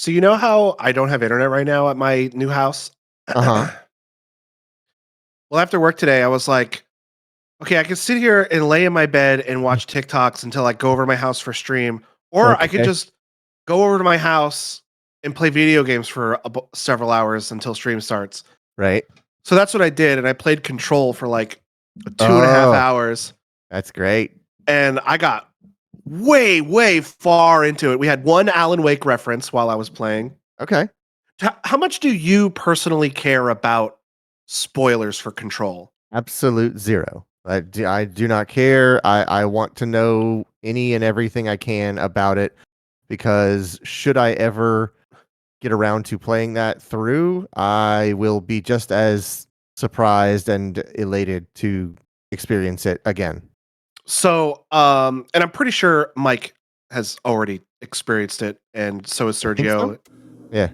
So you know how I don't have internet right now at my new house? Uh-huh. Well, after work today, I was like, okay, I can sit here and lay in my bed and watch TikToks until I go over to my house for stream, or I could Okay. just go over to my house and play video games for several hours until stream starts. Right. So that's what I did, and I played Control for like 2.5 Oh, hours, that's great. and I got way, way far into it. We had one Alan Wake reference while I was playing. Okay. How much do you personally care about spoilers for Control? Absolute zero. I do not care. I want to know any and everything I can about it because should I ever get around to playing that through, I will be just as surprised and elated to experience it again. So, and I'm pretty sure Mike has already experienced it, and so has I think so. Sergio. Yeah.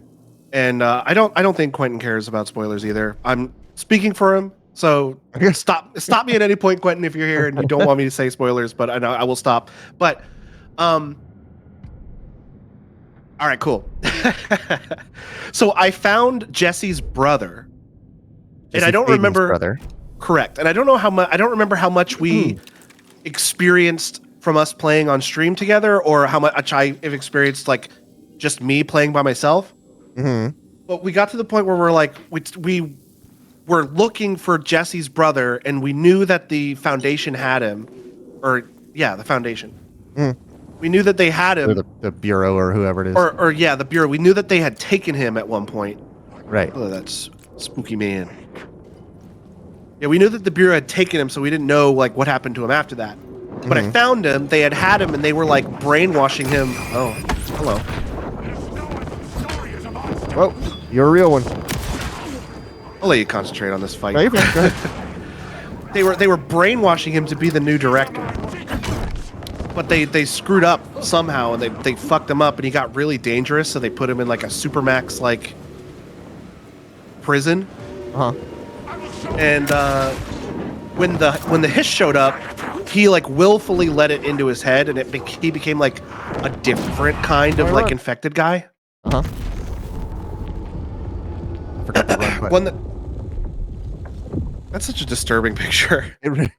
And I don't think Quentin cares about spoilers either. I'm speaking for him, so stop me at any point, Quentin, if you're here and you don't want me to say spoilers. But I know I will stop. But, um, all right, cool. So I found Jesse's brother, and I Jesse don't Faden's remember. brother. Correct, and I don't know how much. I don't remember how much we experienced from us playing on stream together, or how much I have experienced like just me playing by myself. Mm-hmm. But we got to the point where we're like, we were looking for Jesse's brother, and we knew that the Foundation had him, or yeah, the Foundation. Mm. We knew that they had Or him, the bureau or whoever it is. or yeah, the Bureau. We knew that they had taken him at one point. Right. Oh, that's spooky man. Yeah, we knew that the Bureau had taken him, so we didn't know like what happened to him after that. But I found him. They had him, and they were like brainwashing him. Oh, hello. Well, you're a real one. I'll let you concentrate on this fight. No, you're fine. Go ahead. They were brainwashing him to be the new director, but they screwed up somehow, and they fucked him up, and he got really dangerous. So they put him in like a supermax like prison. Uh-huh. And when the hiss showed up, he like willfully let it into his head, and he became like a different kind of like infected guy. Uh-huh. I forgot the run button. That's such a disturbing picture. It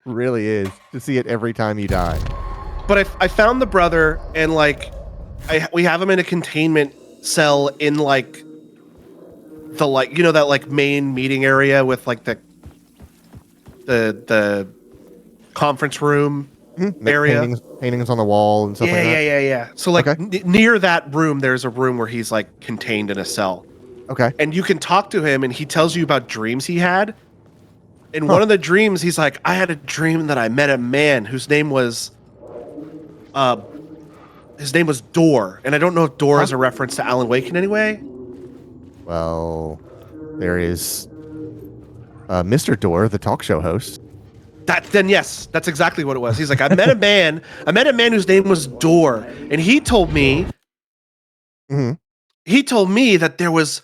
really is to see it every time you die. But I found the brother, and like we have him in a containment cell in like the like that like main meeting area with like the conference room area. Paintings on the wall and stuff like that. Yeah. So like Okay. near that room, there's a room where he's like contained in a cell, Okay. and you can talk to him, and he tells you about dreams he had. In one of the dreams, he's like, I had a dream that I met a man whose name was Door, and I don't know if Door is a reference to Alan Wake in any way. Well, there is Mr. Dorr, the talk show host. Then yes, that's exactly what it was. He's like, I met a man whose name was Door, and he told me that there was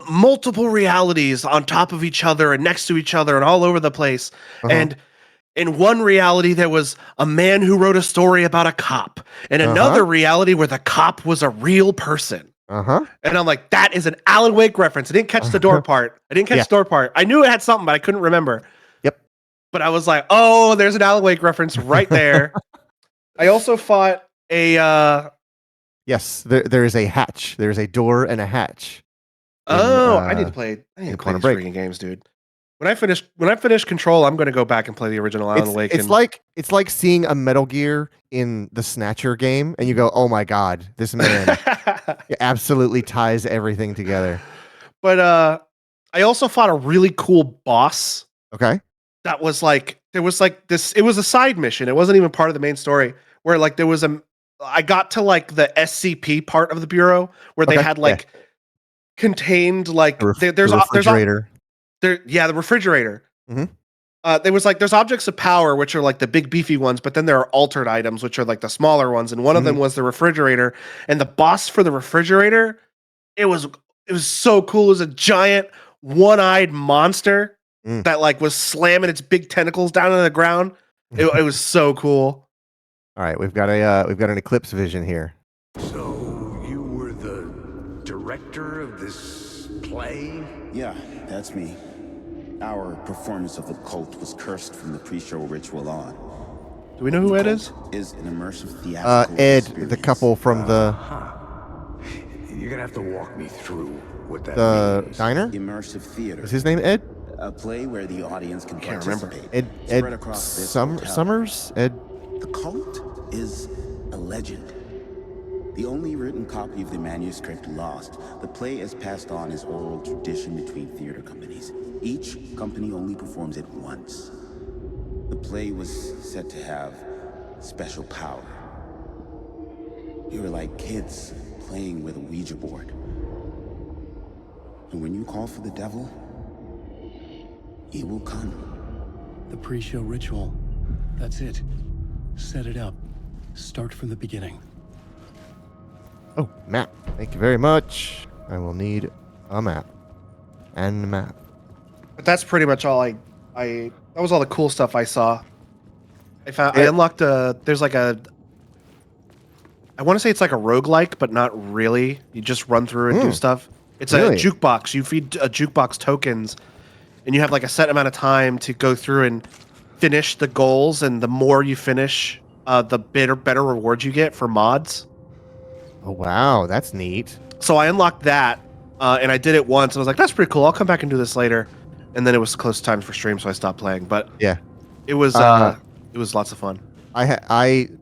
multiple realities on top of each other and next to each other and all over the place. And in one reality, there was a man who wrote a story about a cop, and another reality where the cop was a real person. And I'm like, that is an Alan Wake reference. I didn't catch the door part. I knew it had something, but I couldn't remember. Yep. But I was like, oh, there's an Alan Wake reference right there. I also fought a... Yes, there is a hatch. There's a door and a hatch. I need to play these freaking games, dude. When I finish Control, I'm going to go back and play the original Alan Wake. It's like seeing a Metal Gear in the Snatcher game, and you go, "Oh my god, this man absolutely ties everything together." But I also fought a really cool boss. Okay. That was like there was like this. It was a side mission. It wasn't even part of the main story. Where like there was I got to like the SCP part of the Bureau where they had like contained like there's the refrigerator. The refrigerator. There was like there's objects of power, which are like the big beefy ones, but then there are altered items, which are like the smaller ones, and one of them was the refrigerator. And the boss for the refrigerator, it was so cool. It was a giant one-eyed monster that like was slamming its big tentacles down on the ground. It was so cool. All right, we've got an eclipse vision here. So you were the director of this play? Yeah, that's me. Our performance of the cult was cursed from the pre-show ritual on. Do we know who Ed is? Is an immersive theatrical Ed, experience. the couple from the You're gonna have to walk me through what that means. diner. Immersive theater. Is his name Ed? A play where the audience can Can't remember. participate. Ed spread across this hotel. Summers? Ed. The cult is a legend. The only written copy of the manuscript lost, the play is passed on as oral tradition between theater companies. Each company only performs it once. The play was said to have special power. We were like kids playing with a Ouija board. And when you call for the devil, he will come. The pre-show ritual. That's it. Set it up. Start from the beginning. Oh, map. Thank you very much. I will need a map. And a map. But that's pretty much all I that was all the cool stuff I saw. I unlocked there's like a I want to say it's like a roguelike, but not really. You just run through and do stuff. It's Really? a jukebox. You feed a jukebox tokens and you have like a set amount of time to go through and finish the goals, and the more you finish, the better rewards you get for mods. Oh, wow. That's neat. So I unlocked that, and I did it once, and I was like, that's pretty cool. I'll come back and do this later. And then it was close to time for stream, so I stopped playing. But Yeah. it was lots of fun.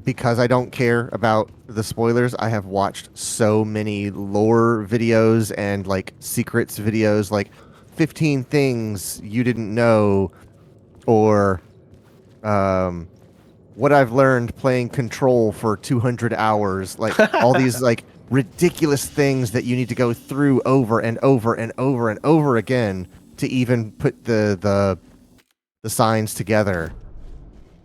Because I don't care about the spoilers, I have watched so many lore videos and like secrets videos, like 15 things you didn't know, or what I've learned playing Control for 200 hours, like all these like ridiculous things that you need to go through over and over and over and over again to even put the signs together.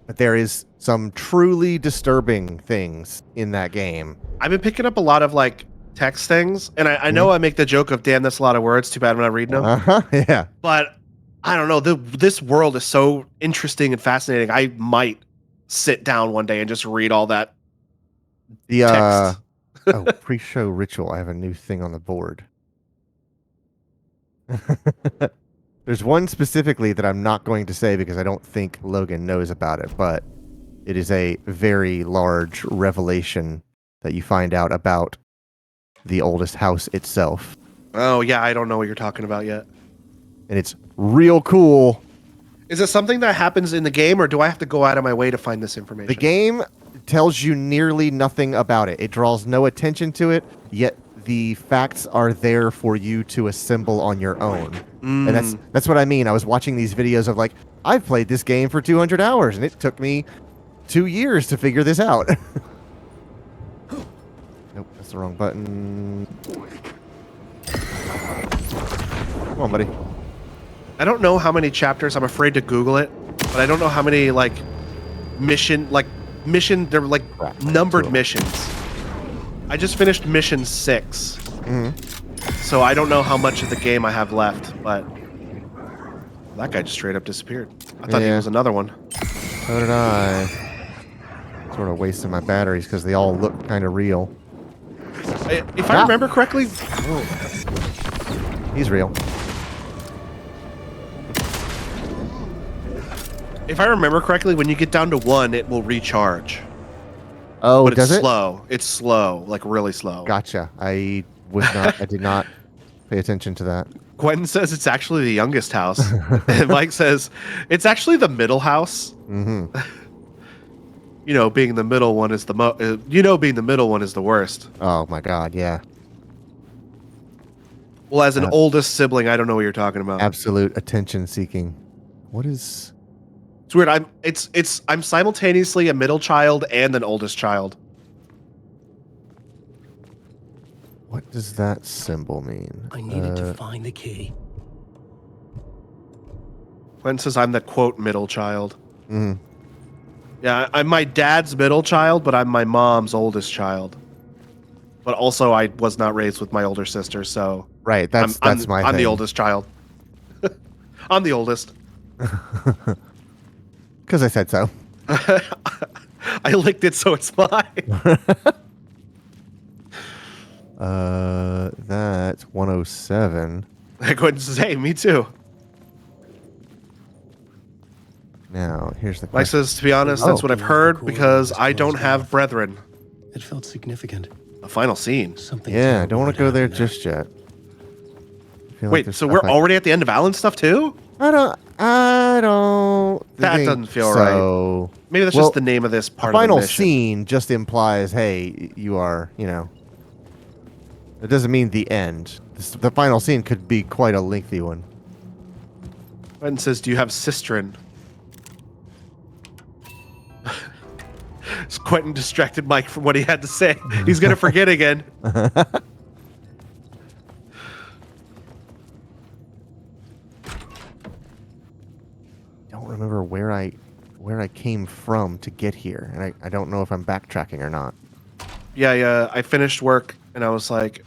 But there is some truly disturbing things in that game. I've been picking up a lot of like text things, and I know I make the joke of, damn, that's a lot of words. Too bad I'm not reading them. Yeah. But I don't know. This world is so interesting and fascinating. I might sit down one day and just read all that text. Pre-show ritual. I have a new thing on the board. There's one specifically that I'm not going to say because I don't think Logan knows about it, but it is a very large revelation that you find out about the oldest house itself. Oh, yeah. I don't know what you're talking about yet. And it's real cool. Is it something that happens in the game, or do I have to go out of my way to find this information? The game tells you nearly nothing about it. It draws no attention to it, yet the facts are there for you to assemble on your own. And that's what I mean. I was watching these videos of like, I've played this game for 200 hours, and it took me 2 years to figure this out. Nope, that's the wrong button. Come on, buddy. I don't know how many chapters. I'm afraid to Google it, but I don't know how many they're like numbered missions. I just finished mission 6. So I don't know how much of the game I have left, but that guy just straight up disappeared. I thought he was another one. So did I. Sort of wasting my batteries because they all look kind of real. If I remember correctly, He's real. if I remember correctly, when you get down to 1, it will recharge. Oh, But does it's it? slow. It's slow, like really slow. Gotcha. I did not pay attention to that. Quentin says it's actually the youngest house. And Mike says it's actually the middle house. You know, being the middle one is being the middle one is the worst. Oh my god, yeah. Well, as an oldest sibling, I don't know what you're talking about. Absolute attention seeking. What is It's weird. I'm simultaneously a middle child and an oldest child. what does that symbol mean? I needed to find the key. Quentin says I'm the quote middle child. Yeah, I'm my dad's middle child, but I'm my mom's oldest child. But also, I was not raised with my older sister, so Right, that's my I'm thing. the oldest child. I'm the oldest. Because I said so. I licked it, so it's mine. 07. I couldn't say, me too. Now, here's the Mike question. says, to be honest, that's what I've heard because I don't have brethren. It felt significant. A final scene. Something. Yeah, I terrible don't want had to go there happened just yet. I feel like Wait, there's so stuff we're already at the end of Alan stuff too? I don't That think doesn't feel so. Maybe that's Well, just the name of this part The of the final mission. scene just implies, hey, you are, it doesn't mean the end. The final scene could be quite a lengthy one. Quentin says, do you have Sistrin? Quentin distracted Mike from what he had to say. He's going to forget again. Don't remember where I came from to get here, and I don't know if I'm backtracking or not. Yeah, I finished work and I was like,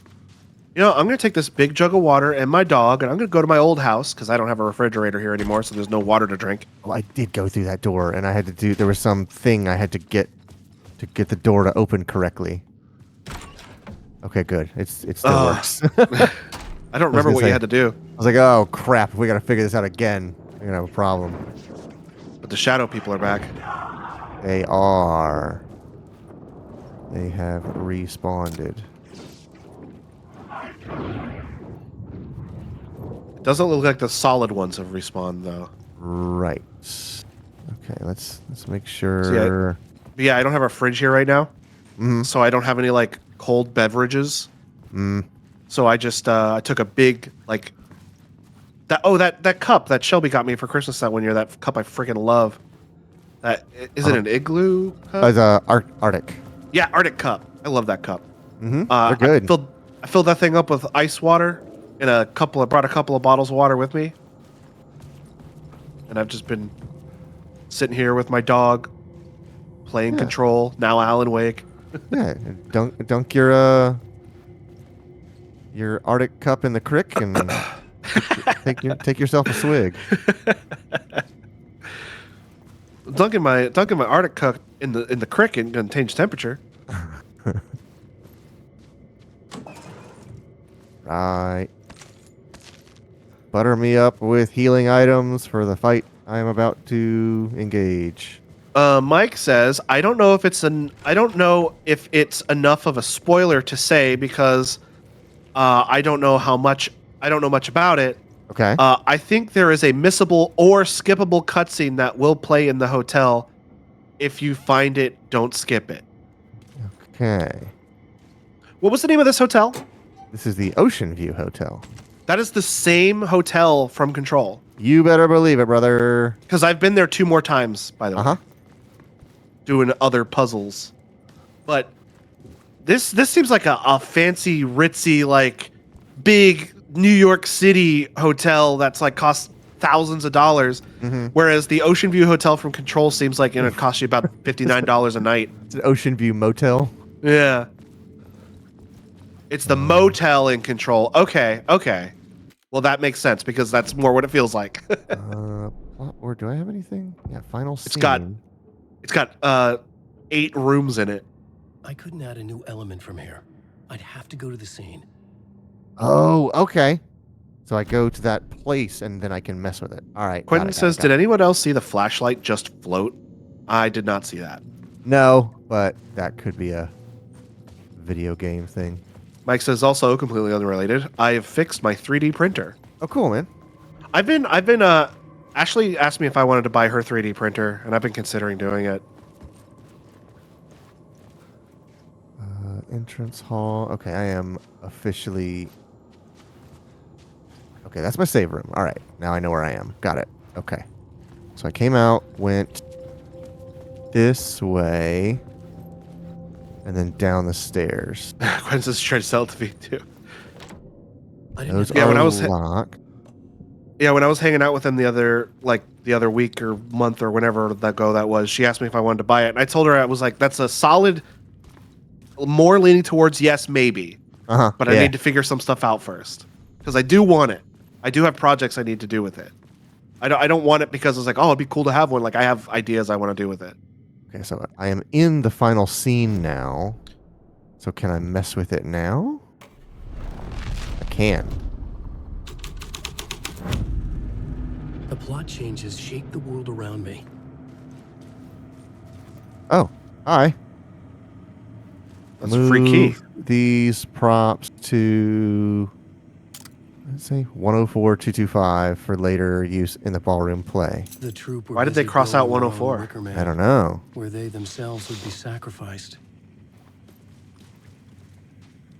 I'm going to take this big jug of water and my dog and I'm going to go to my old house because I don't have a refrigerator here anymore, so there's no water to drink. Well, I did go through that door, and there was something I had to get the door to open correctly. Okay, good. It still works. I don't remember what you had to do. I was like, oh crap, if we got to figure this out again, we're going to have a problem. But the shadow people are back. They are. They have respawned. It doesn't look like the solid ones have respawned though. Right. Okay, let's make sure. Yeah, I don't have a fridge here right now. Mm-hmm. So I don't have any like cold beverages. So I just I took a big like that cup that Shelby got me for Christmas that one year, that cup I freaking love. That is it an igloo cup? It's Arctic. Yeah, Arctic cup. I love that cup. Mm-hmm. They're good. I filled that thing up with ice water and I brought a couple of bottles of water with me. And I've just been sitting here with my dog playing Control, now Alan Wake. Yeah, dunk your Arctic cup in the crick and take yourself a swig. Dunking my Arctic cup in the crick and gonna change temperature. Right. Butter me up with healing items for the fight I am about to engage. Mike says, I don't know if it's enough of a spoiler to say because I don't know much about it. Okay. I think there is a missable or skippable cutscene that will play in the hotel. If you find it, don't skip it. Okay. What was the name of this hotel? This is the Ocean View Hotel. That is the same hotel from Control. You better believe it, brother. Because I've been there 2 more times, by the way. Doing other puzzles. But this seems like a fancy, ritzy, like, big New York City hotel that's, like, costs thousands of dollars. Mm-hmm. Whereas the Ocean View Hotel from Control seems like it costs you about $59 a night. It's an Ocean View Motel. Yeah. It's the motel in Control. Okay. Well, that makes sense because that's more what it feels like. Plot board. Do I have anything? Yeah, final scene. It's got 8 rooms in it. I couldn't add a new element from here. I'd have to go to the scene. Oh, okay. So I go to that place and then I can mess with it. All right. Quentin says, did anyone else see the flashlight just float? I did not see that. No, but that could be a video game thing. Mike says, also completely unrelated, I have fixed my 3D printer. Oh, cool, man. I've been Ashley asked me if I wanted to buy her 3D printer, and I've been considering doing it. Entrance hall. Okay, I am officially... Okay, that's my save room. All right, now I know where I am. Got it. Okay. So I came out, went this way, and then down the stairs. Quentin says, trying to sell it to me, too. Those Yeah, are when I was locked. Yeah, when I was hanging out with him the other week or month or whenever that was, she asked me if I wanted to buy it. And I told her, I was like, that's a solid, more leaning towards yes, maybe. But I need to figure some stuff out first. Because I do want it. I do have projects I need to do with it. I don't want it because it's like, oh, it'd be cool to have one. Like, I have ideas I want to do with it. Okay, so I am in the final scene now. So can I mess with it now? I can. The plot changes shape the world around me. Oh, hi. That's a free key. Move these props to, let's say, 104-225 for later use in the ballroom play. The troop were Why did they busy cross out building their own 104? Wicker Man, I don't know. where they themselves would be sacrificed.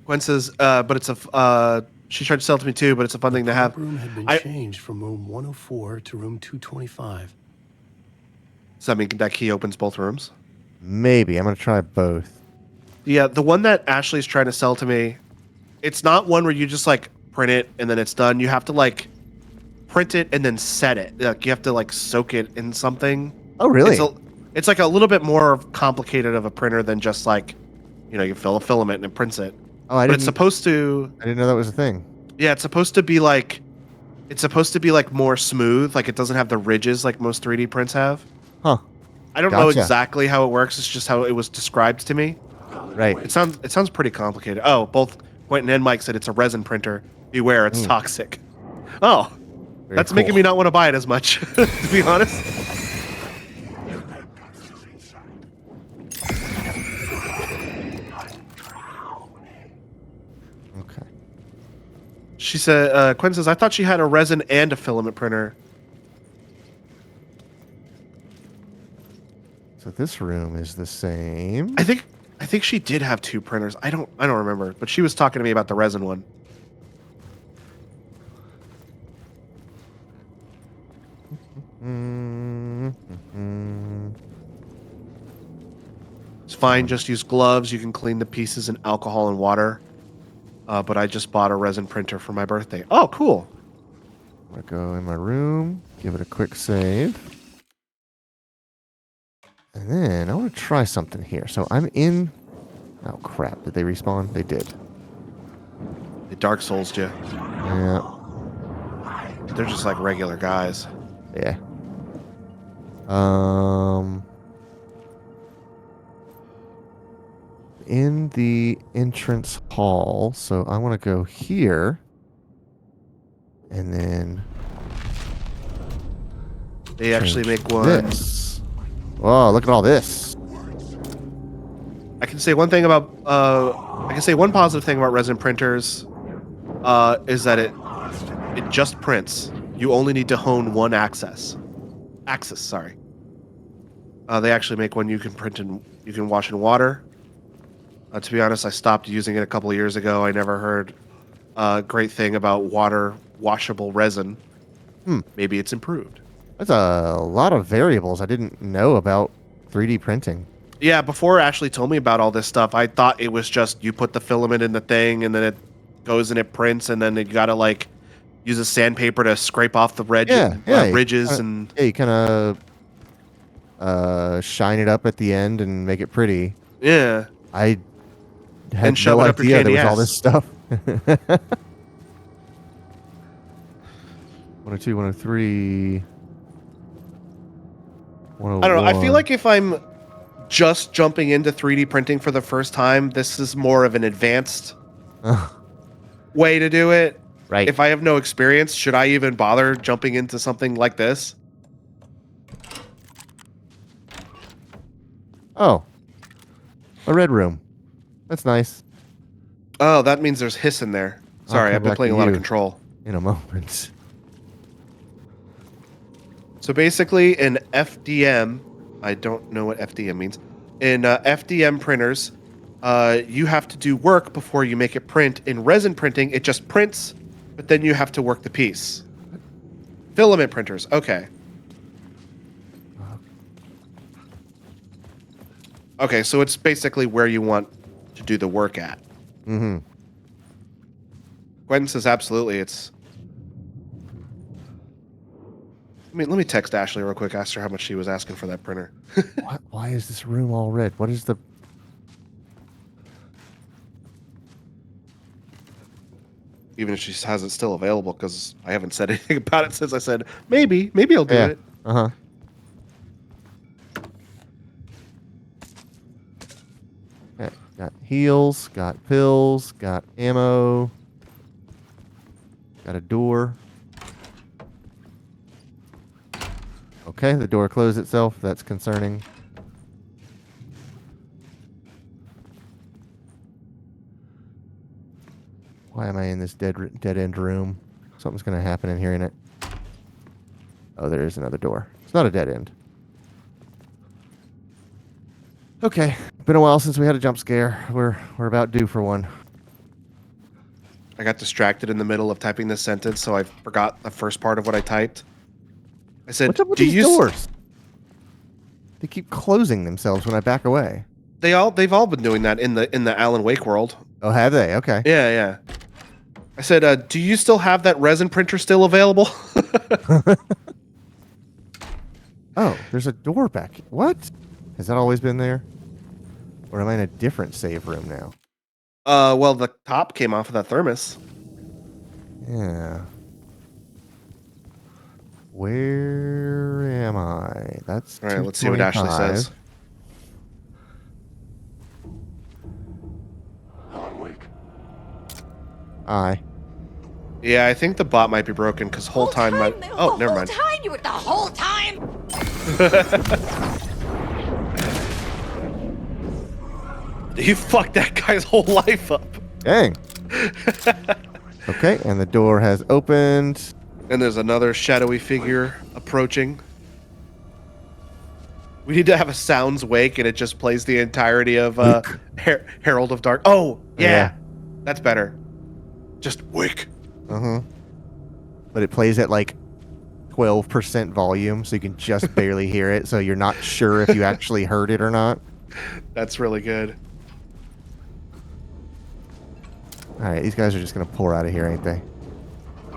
Gwen says, but it's a, she tried to sell it to me too, but it's a fun thing to have. Room had been I- changed from room 104 to room 225. Does that mean that key opens both rooms? Maybe. I'm going to try both. Yeah, the one that Ashley's trying to sell to me, it's not one where you just like print it and then it's done. You have to like print it and then set it. Like you have to like soak it in something. Oh, really? It's like a little bit more complicated of a printer than just like, you fill a filament and it prints it. Oh, I But didn't. it's supposed to. I didn't know that was a thing. Yeah, it's supposed to be like. It's supposed to be like more smooth. Like it doesn't have the ridges like most 3D prints have. Huh. I don't know Gotcha. exactly how it works. It's just how it was described to me. Right. It sounds pretty complicated. Oh, both Quentin and Mike said it's a resin printer. Beware, it's toxic. Oh, Very that's cool. making me not want to buy it as much, to be honest. Okay. She said, Quentin says, I thought she had a resin and a filament printer. So this room is the same. I think she did have two printers. I don't remember, but she was talking to me about the resin one. It's fine. Just use gloves. You can clean the pieces in alcohol and water. But I just bought a resin printer for my birthday. Oh, cool. I'm going to go in my room, give it a quick save. And then I want to try something here. So I'm in... Oh, crap. Did they respawn? They did. They Dark Souls you. Yeah. They're just like regular guys. Yeah. In the entrance hall. So I want to go here. And then... They actually make one. This. Oh, look at all this. I can say one thing about one positive thing about resin printers is that it just prints. You only need to hone one axis. Sorry. They actually make one you can print and you can wash in water. To be honest, I stopped using it a couple of years ago. I never heard a great thing about water washable resin. Maybe it's improved. That's a lot of variables I didn't know about 3D printing. Yeah, before Ashley told me about all this stuff, I thought it was just you put the filament in the thing and then it goes and it prints and then you gotta like use a sandpaper to scrape off the ridges and yeah, you kind of shine it up at the end and make it pretty. yeah. I had And shove no it up your idea there candy was all ass. this stuff. 102, 103. I don't know. I feel like if I'm just jumping into 3D printing for the first time, this is more of an advanced way to do it. Right. If I have no experience, should I even bother jumping into something like this? Oh. A red room. That's nice. Oh, that means there's hiss in there. Sorry, come I've been back playing to a lot of you. Control. In a moment. So basically, in FDM, I don't know what FDM means. In FDM printers, you have to do work before you make it print. In resin printing, it just prints, but then you have to work the piece. Filament printers, okay. Okay, so it's basically where you want to do the work at. Mm-hmm. Gwen says absolutely. It's. Let me text Ashley real quick. Ask her how much she was asking for that printer. Why is this room all red? What is the... Even if she has it still available, because I haven't said anything about it since I said maybe I'll do it. Uh-huh. Okay, got heals, got pills, got ammo. Got a door. Okay, the door closed itself. That's concerning. Why am I in this dead end room? Something's gonna happen in here, innit? Oh, there is another door. It's not a dead end. Okay, been a while since we had a jump scare. We're about due for one. I got distracted in the middle of typing this sentence, so I forgot the first part of what I typed. I said, What's up with "Do these you?" doors? They keep closing themselves when I back away. They've all been doing that in the Alan Wake world. Oh, have they? Okay. Yeah, yeah. I said, "Do you still have that resin printer still available?" Oh, there's a door back. What? Has that always been there? Or am I in a different save room now? Well, the top came off of that thermos. Yeah. Where am I? That's All right, let's see what Ashley 225. says. Alan Wake. Aye. Yeah, I think the bot might be broken because whole time my oh, never mind. Time you were the whole time. You fucked that guy's whole life up. Dang. Okay, and the door has opened. And there's another shadowy figure approaching. We need to have a sounds wake, and it just plays the entirety of Herald of Dark. Oh, yeah. That's better. Just wake. Uh-huh. But it plays at like 12% volume, so you can just barely hear it, so you're not sure if you actually heard it or not. That's really good. Alright, these guys are just gonna pour out of here, ain't they?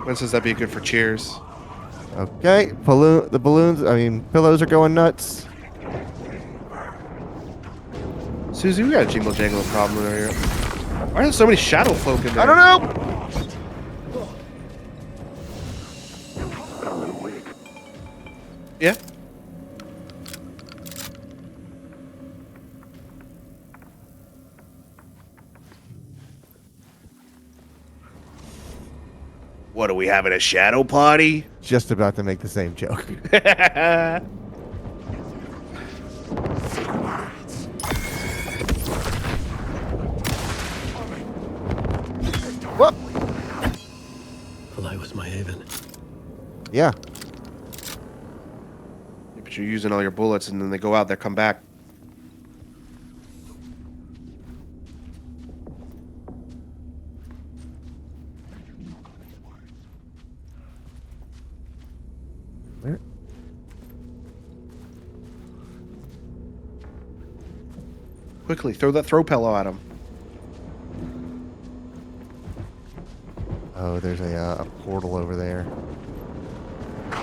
When says that'd be good for cheers? Okay, the balloons, pillows are going nuts. Susie, we got a jingle jangle problem over here. Why are there so many shadow folk in there? I don't know! Alan Wake. Yeah. What, are we having a shadow party? Just about to make the same joke. Whoop! The light was my haven. Yeah. But you're using all your bullets, and then they go out, they come back. Where? Quickly, throw that throw pillow at him. Oh, there's a portal over there.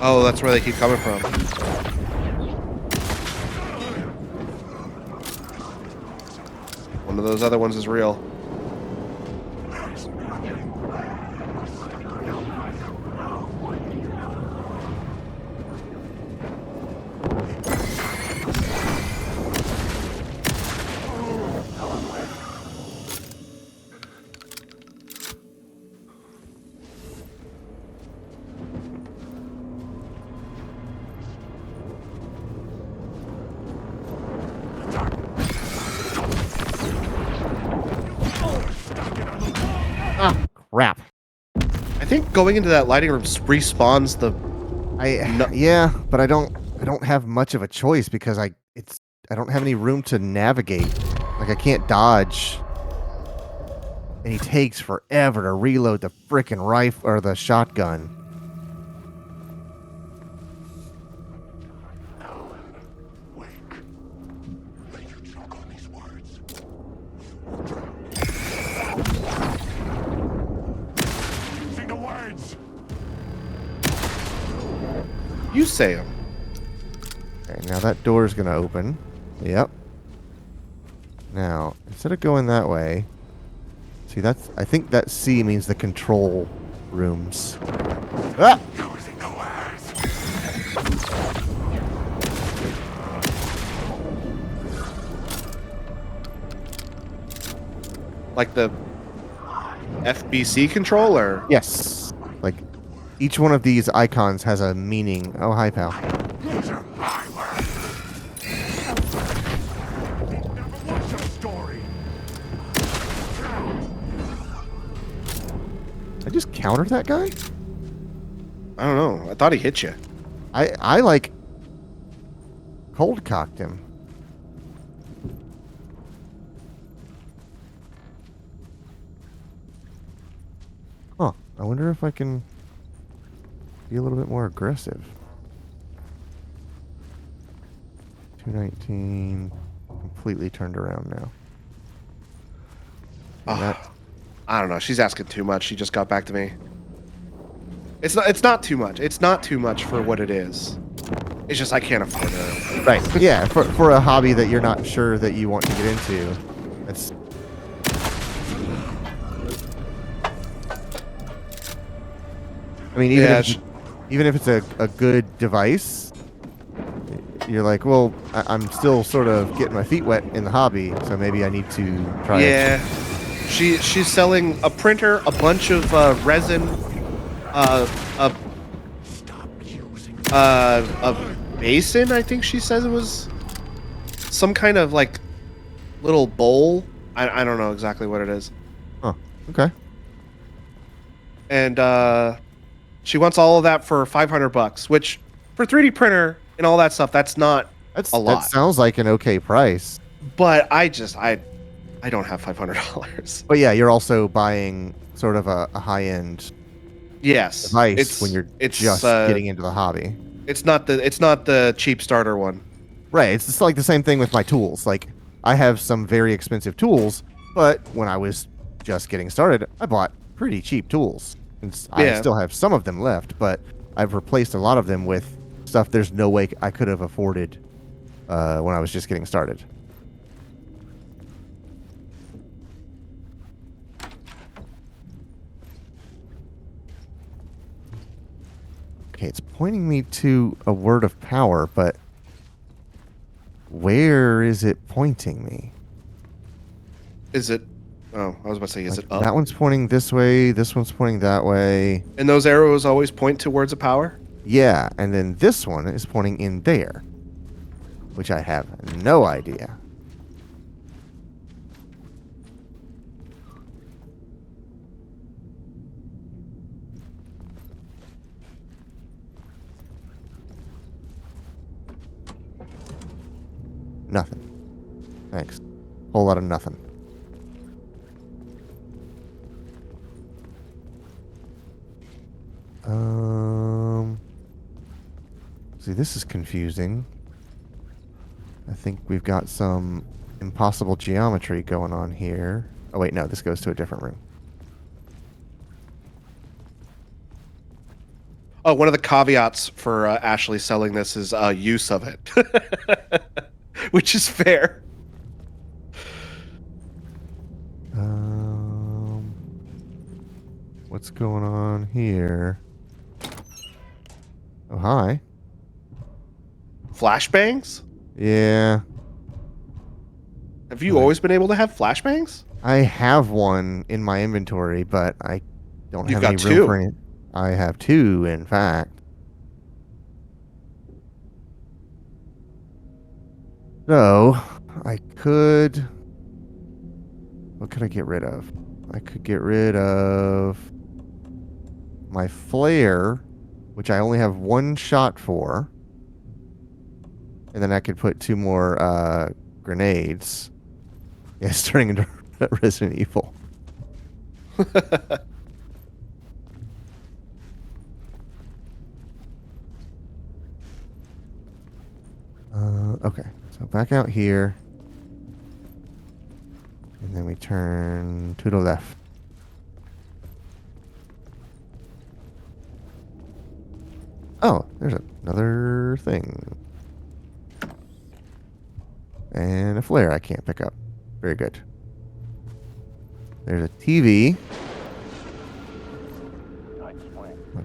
Oh, that's where they keep coming from. One of those other ones is real. Crap. I think going into that lighting room respawns the. Yeah, but I don't have much of a choice because I don't have any room to navigate. Like I can't dodge. And he takes forever to reload the frickin' rifle or the shotgun. Alan Wake. Let you choke on these words. Using the words. You say them. Okay, now that door's gonna open. Yep. Now, instead of going that way, see I think that C means the control rooms. Ah! Using the words. Like the FBC controller. Yes. Like, each one of these icons has a meaning. Oh, hi, pal. I just countered that guy? I don't know. I thought he hit you. I like cold cocked him. Huh. I wonder if I can be a little bit more aggressive. 219 completely turned around now. And that, I don't know. She's asking too much. She just got back to me. It's not too much. It's not too much for what it is. It's just I can't afford it. right. Yeah, for a hobby that you're not sure that you want to get into. That's I mean, even if it's a good device, you're like, well, I'm still sort of getting my feet wet in the hobby, so maybe I need to try it. Yeah. She's selling a printer, a bunch of resin, a basin. I think she says it was some kind of like little bowl. I don't know exactly what it is. Huh. Okay. And she wants all of that for $500, which for 3D printer and all that stuff, that's not a lot. That sounds like an okay price. But I don't have $500. But yeah, you're also buying sort of a high-end Yes, device when you're just getting into the hobby. It's not the cheap starter one. Right. It's just like the same thing with my tools. Like, I have some very expensive tools, but when I was just getting started, I bought pretty cheap tools. I still have some of them left, but I've replaced a lot of them with stuff there's no way I could have afforded when I was just getting started. Okay, it's pointing me to a word of power, but where is it pointing me? Is it? Oh, I was about to say, is it up? That one's pointing this way. This one's pointing that way. And those arrows always point towards a power? Yeah, and then this one is pointing in there, which I have no idea. Nothing. Thanks. Whole lot of nothing. See, this is confusing. I think we've got some impossible geometry going on here. Oh, wait, no, this goes to a different room. Oh, one of the caveats for Ashley selling this is use of it, which is fair. What's going on here? Oh, hi. Flashbangs? Yeah. Have you always been able to have flashbangs? I have one in my inventory, but I don't You've have any got room two. for it. I have two, in fact. So, I could... What could I get rid of? I could get rid of my flare, which I only have one shot for. And then I could put two more grenades. Yeah, it's turning into Resident Evil. Okay, so back out here. And then we turn to the left. Oh, there's another thing. And a flare I can't pick up. Very good. There's a TV.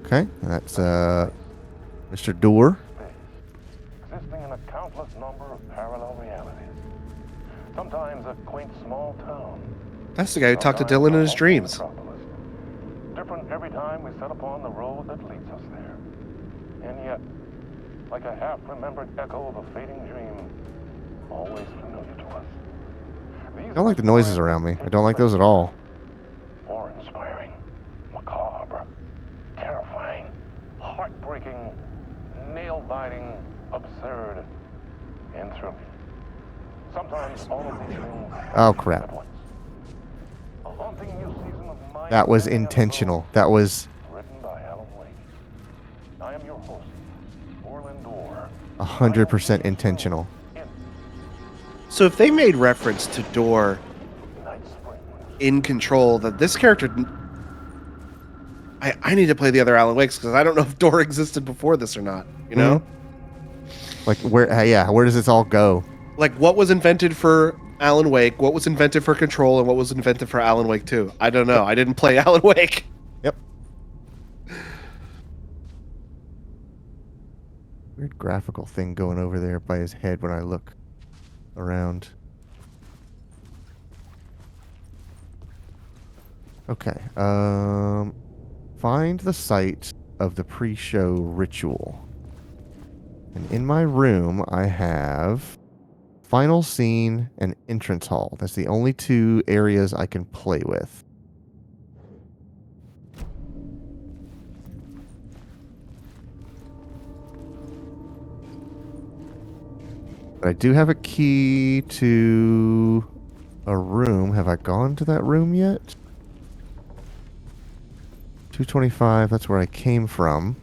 Okay, that's Mr. Door. Existing in a countless number of parallel realities. Sometimes a quaint small town. That's the guy who talked to Dylan in his dreams. different every time we set upon the road that leads us there. And yet, like a half-remembered echo of a fading dream, always familiar to us. I don't like the noises around me. I don't like those at all. Awe-inspiring, macabre, terrifying, heartbreaking, nail-biting, absurd, and thrilling. Sometimes all of these things Oh, crap. at once. A haunting new season of mind That was bending intentional. episode That was written by Alan Wake. I am your host, Orland Orr. 100% intentional. So if they made reference to Door Night Spring. in Control, that this character, I need to play the other Alan Wakes because I don't know if Door existed before this or not. You know, Like, where does this all go? like what was invented for Alan Wake, what was invented for Control, and what was invented for Alan Wake 2? I don't know. I didn't play Alan Wake. Yep. Weird graphical thing going over there by his head when I look around. Okay. Find the site of the pre-show ritual. And in my room, I have final scene and entrance hall. That's the only two areas I can play with. But I do have a key to a room. Have I gone to that room yet? 225, that's where I came from.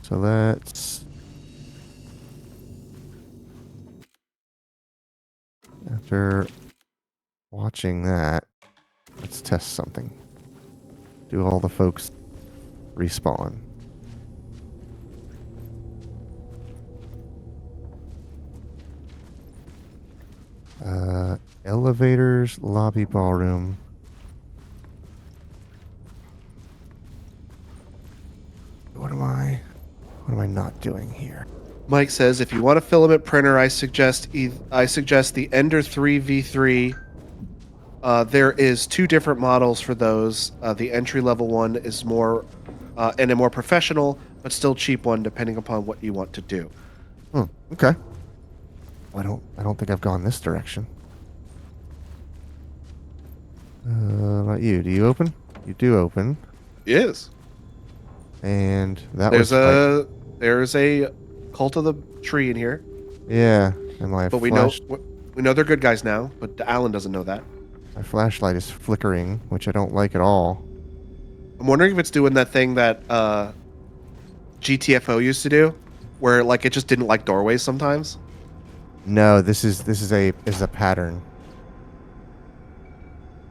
So that's... After watching that, let's test something. Do all the folks respawn? Elevators, lobby, ballroom. What am I not doing here? Mike says, if you want a filament printer, I suggest the Ender 3 V3. There is two different models for those. The entry level one is more and a more professional, but still cheap one, depending upon what you want to do. Okay. I don't think I've gone this direction. Not you. Do you open? You do open. Yes. And that There's was there's a Cult of the Tree in here, yeah. And my but we know they're good guys now. But Alan doesn't know that. my flashlight is flickering, which I don't like at all. I'm wondering if it's doing that thing that GTFO used to do, where like it just didn't like doorways sometimes. No, this is a pattern.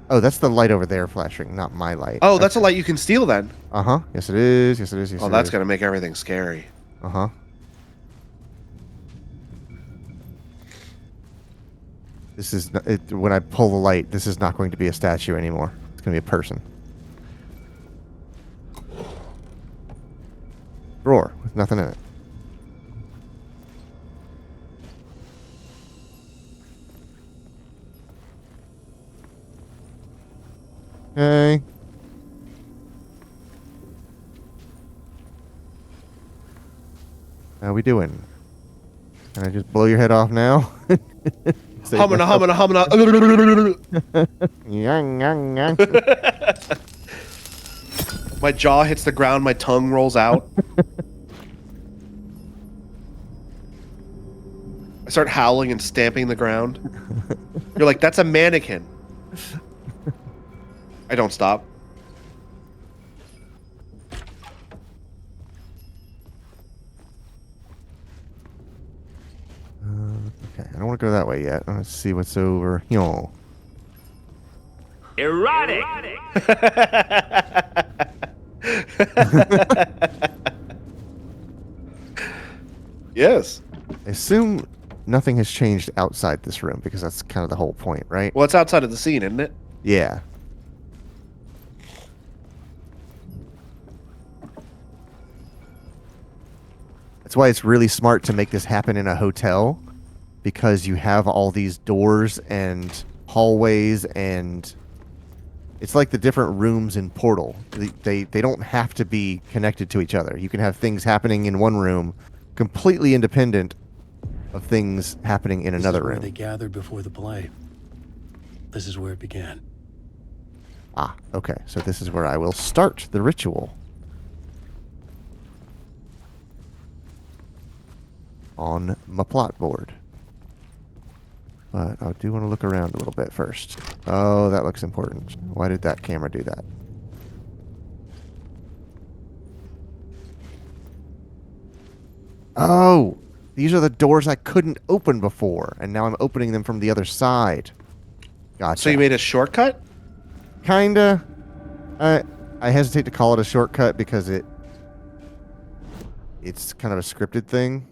Oh, that's the light over there flashing, not my light. Oh, that's a light you can steal then. Uh-huh. Yes, it is. Yes, it is. Yes, Oh, it that's is. gonna make everything scary. Uh-huh. This is when I pull the light, this is not going to be a statue anymore. It's going to be a person. Drawer with nothing in it. Okay. How we doing? Can I just blow your head off now? Humana. Yang, yang, yang. My jaw hits the ground. My tongue rolls out. I start howling and stamping the ground. You're like, that's a mannequin. I don't stop. Okay, I don't want to go that way yet. Let's see what's over here. Erotic! Yes. I assume nothing has changed outside this room because that's kind of the whole point, right? Well, it's outside of the scene, isn't it? Yeah. That's why it's really smart to make this happen in a hotel, because you have all these doors and hallways and It's like the different rooms in Portal. They don't have to be connected to each other. You can have things happening in one room completely independent of things happening in another This is where room. they gathered before the play. This is where it began. Ah, okay. So this is where I will start the ritual. On my plot board. But I do want to look around a little bit first. Oh, that looks important. Why did that camera do that? Oh, these are the doors I couldn't open before, and now I'm opening them from the other side. Gotcha. So you made a shortcut? Kinda. I hesitate to call it a shortcut because it's kind of a scripted thing.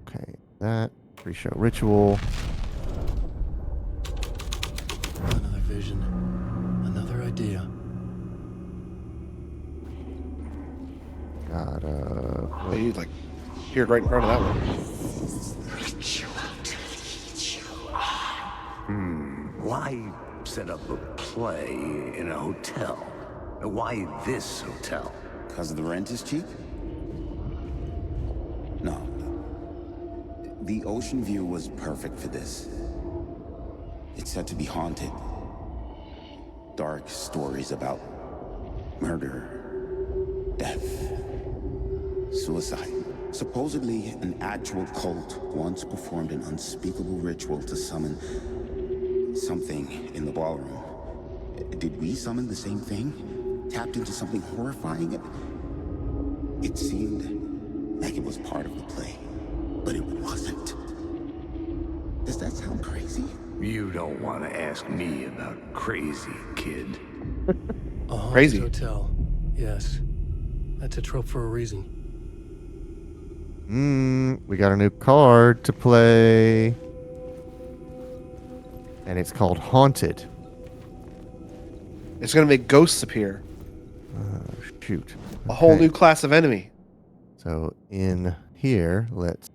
Okay, that pre-show ritual. Another vision. Another idea. Gotta. You like appeared right in front of that one. Why set up a play in a hotel? Why this hotel? Because the rent is cheap? No. The ocean view was perfect for this. It's said to be haunted. Dark stories about murder, death, suicide. Supposedly, an actual cult once performed an unspeakable ritual to summon something in the ballroom. Did we summon the same thing? Tapped into something horrifying? It seemed like it was part of the play, but it wasn't. Does that sound crazy? You don't want to ask me about crazy, kid. A haunted Crazy. hotel. Yes. That's a trope for a reason. We got a new card to play. And it's called Haunted. It's gonna make ghosts appear. Shoot. A whole Okay. new class of enemy. So in here, let's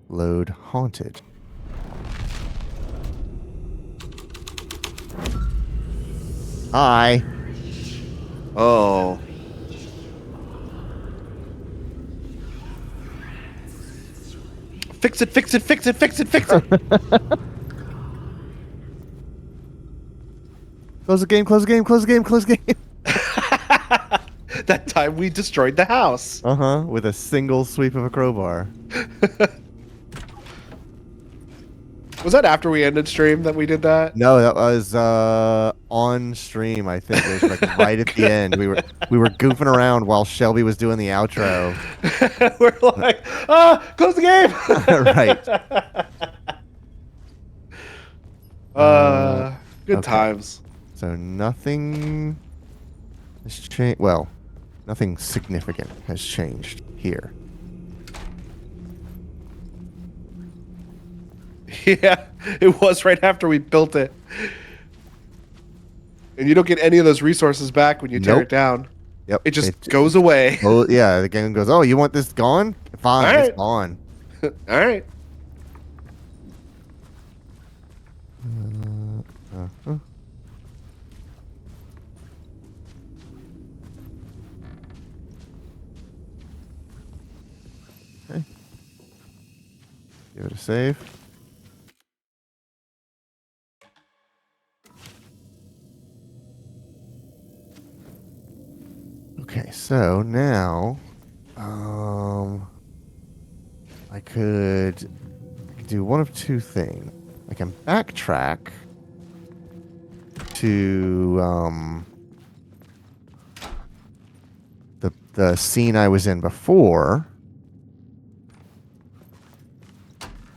load Haunted. Hi. Oh. Fix it, fix it, fix it, fix it, fix it. Close the game, close the game, close the game, close the game. That time we destroyed the house. Uh-huh, with a single sweep of a crowbar. Was that after we ended stream that we did that? No, that was on stream, I think. It was like right at the end. We were goofing around while Shelby was doing the outro. We're like, close the game. Right. Good okay. times. So nothing has changed. Well, nothing significant has changed here. Yeah, it was right after we built it. And you don't get any of those resources back when you tear Nope. it down. Yep. It just goes away. Oh, yeah, the game goes, oh, you want this gone? Fine, All right. it's gone. All right. Uh-huh. Okay. Give it a save. Okay, so now, I could do one of two things. I can backtrack to the scene I was in before.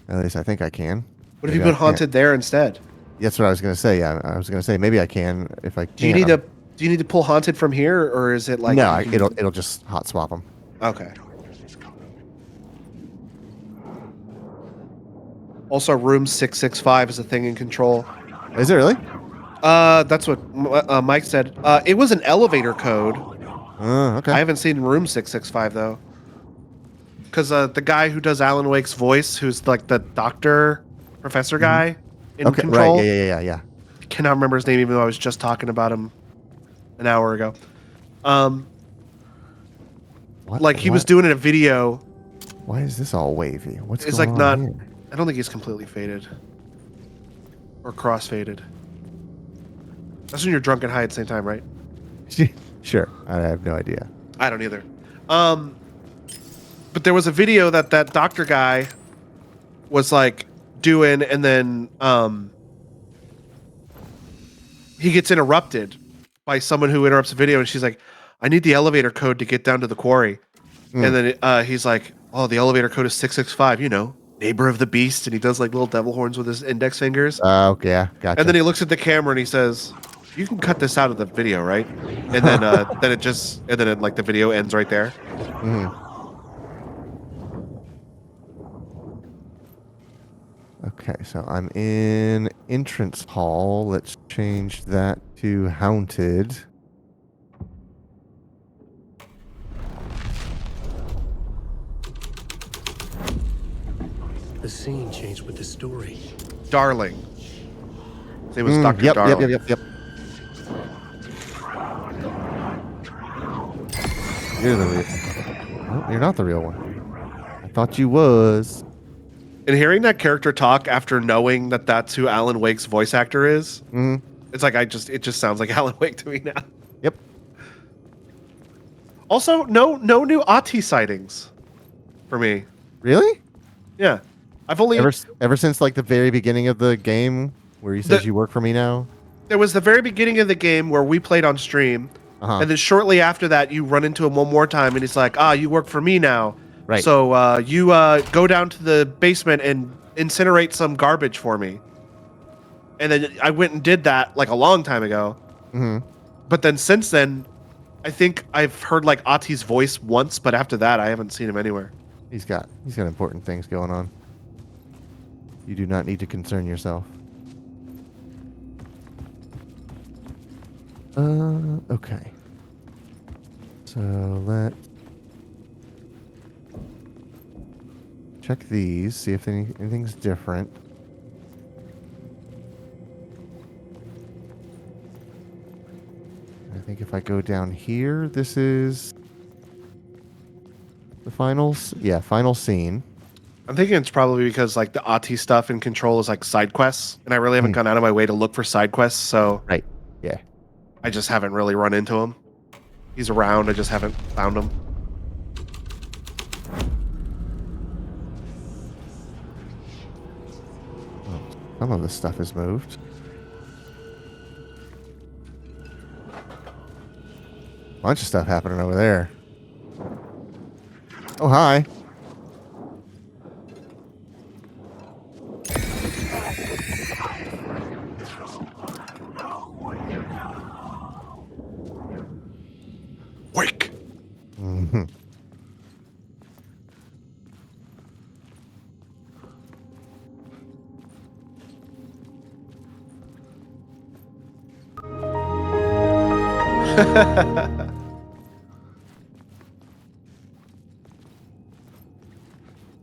At least I think I can. What if you Maybe I put haunted there instead? can't. That's what I was gonna say. Yeah, I was gonna say maybe I can if I can. Do you need to pull haunted from here, or is it like no, it'll just hot swap them. Okay. Also, room 665 is a thing in Control. Is it really? That's what Mike said. It was an elevator code. Okay. I haven't seen room 665 though. Because the guy who does Alan Wake's voice, who's like the doctor, professor guy in okay. Control, Right. Yeah. cannot remember his name, even though I was just talking about him an hour ago. Like he was doing a video. Why is this all wavy? What's It's going like on not. here? I don't think he's completely faded or cross faded. That's when you're drunk and high at the same time, right? Sure. I have no idea. I don't either. But there was a video that doctor guy was like doing, and then he gets interrupted by someone who interrupts the video, and she's like, "I need the elevator code to get down to the quarry." And then he's like, "Oh, the elevator code is 665. You know, neighbor of the beast." And he does like little devil horns with his index fingers. Okay, yeah, gotcha. And then he looks at the camera and he says, "You can cut this out of the video, right?" And then like the video ends right there. Okay, so I'm in entrance hall. Let's change that to haunted. The scene changed with the story. Darling. His name was Dr. Yep, Darling. yep. You're the real. Oh, you're not the real one. I thought you was. And hearing that character talk after knowing that that's who Alan Wake's voice actor is, it's like it just sounds like Alan Wake to me now. Yep. Also, no new Ati sightings for me. Really? Yeah, I've only ever since like the very beginning of the game where he says you work for me now. There was the very beginning of the game where we played on stream, and then shortly after that, you run into him one more time, and he's like, you work for me now. Right. So you go down to the basement and incinerate some garbage for me. And then I went and did that like a long time ago. But then since then, I think I've heard like Ati's voice once, but after that, I haven't seen him anywhere. He's got important things going on. You do not need to concern yourself. Okay. So let's check these, see if anything's different. I think if I go down here, this is the finals. Yeah, final scene. I'm thinking it's probably because like the Ati stuff in Control is like side quests, and I really haven't gone out of my way to look for side quests, so right. Yeah. I just haven't really run into him. He's around, I just haven't found him. Some of this stuff is moved. Bunch of stuff happening over there. Oh, hi. Wake!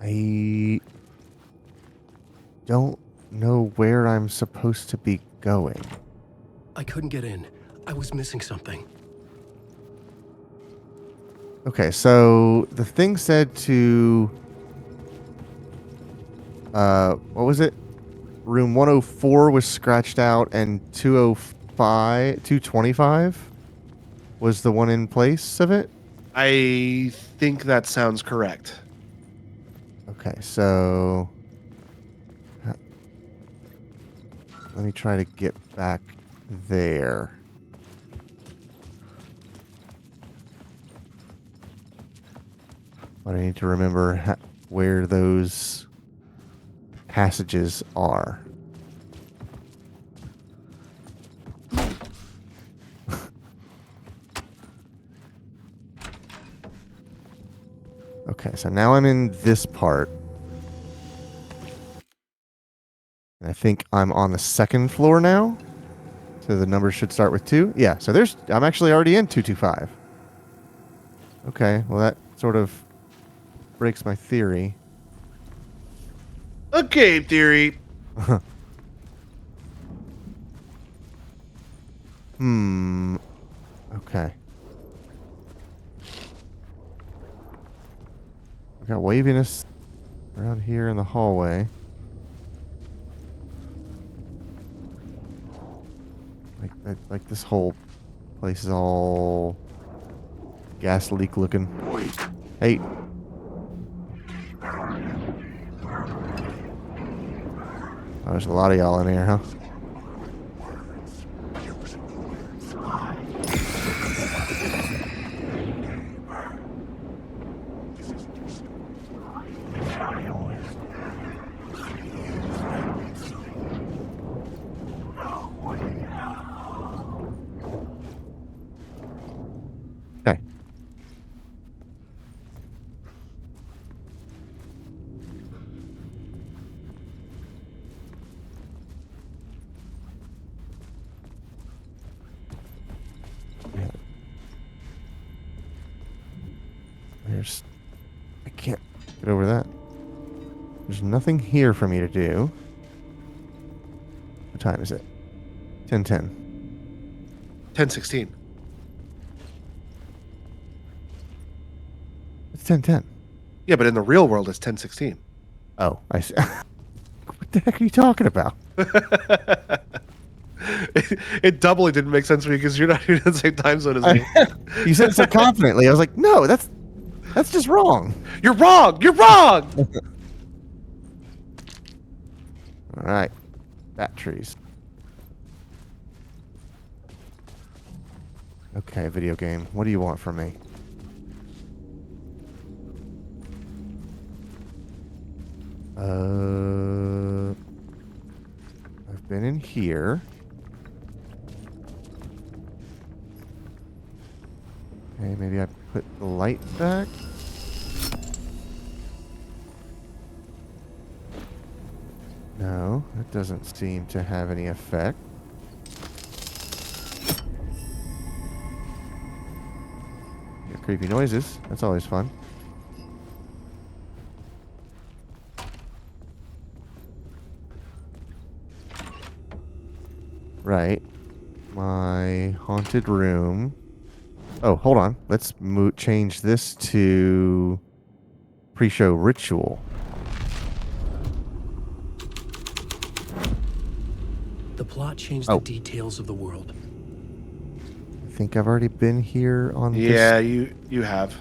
I don't know where I'm supposed to be going. I couldn't get in. I was missing something. Okay, so the thing said to what was it? Room 104 was scratched out and 225 was the one in place of it? I think that sounds correct. Okay, so let me try to get back there. But I need to remember where those passages are. Okay, so now I'm in this part. And I think I'm on the second floor now. So the numbers should start with 2. Yeah, so I'm actually already in 225. Okay, well that sort of breaks my theory. Okay, theory. Okay. We got waviness around here in the hallway. Like this whole place is all gas leak looking. Hey. Oh, there's a lot of y'all in here, huh? Okay. I can't get over that. There's nothing here for me to do. What time is it? 10:10. 10:16. It's 10:10. Yeah, but in the real world, it's 10:16. Oh, I see. What the heck are you talking about? It doubly didn't make sense for me because you're not even in the same time zone as me. You said it so confidently. I was like, no, that's just wrong. You're wrong. You're wrong. All right. Batteries. Okay, video game. What do you want from me? I've been in here. Okay, maybe I put the light back. No, that doesn't seem to have any effect. Hear creepy noises. That's always fun. Right. My haunted room. Oh, hold on. Let's change this to pre-show ritual. The plot changed Oh. the details of the world. I think I've already been here on Yeah, this. you have.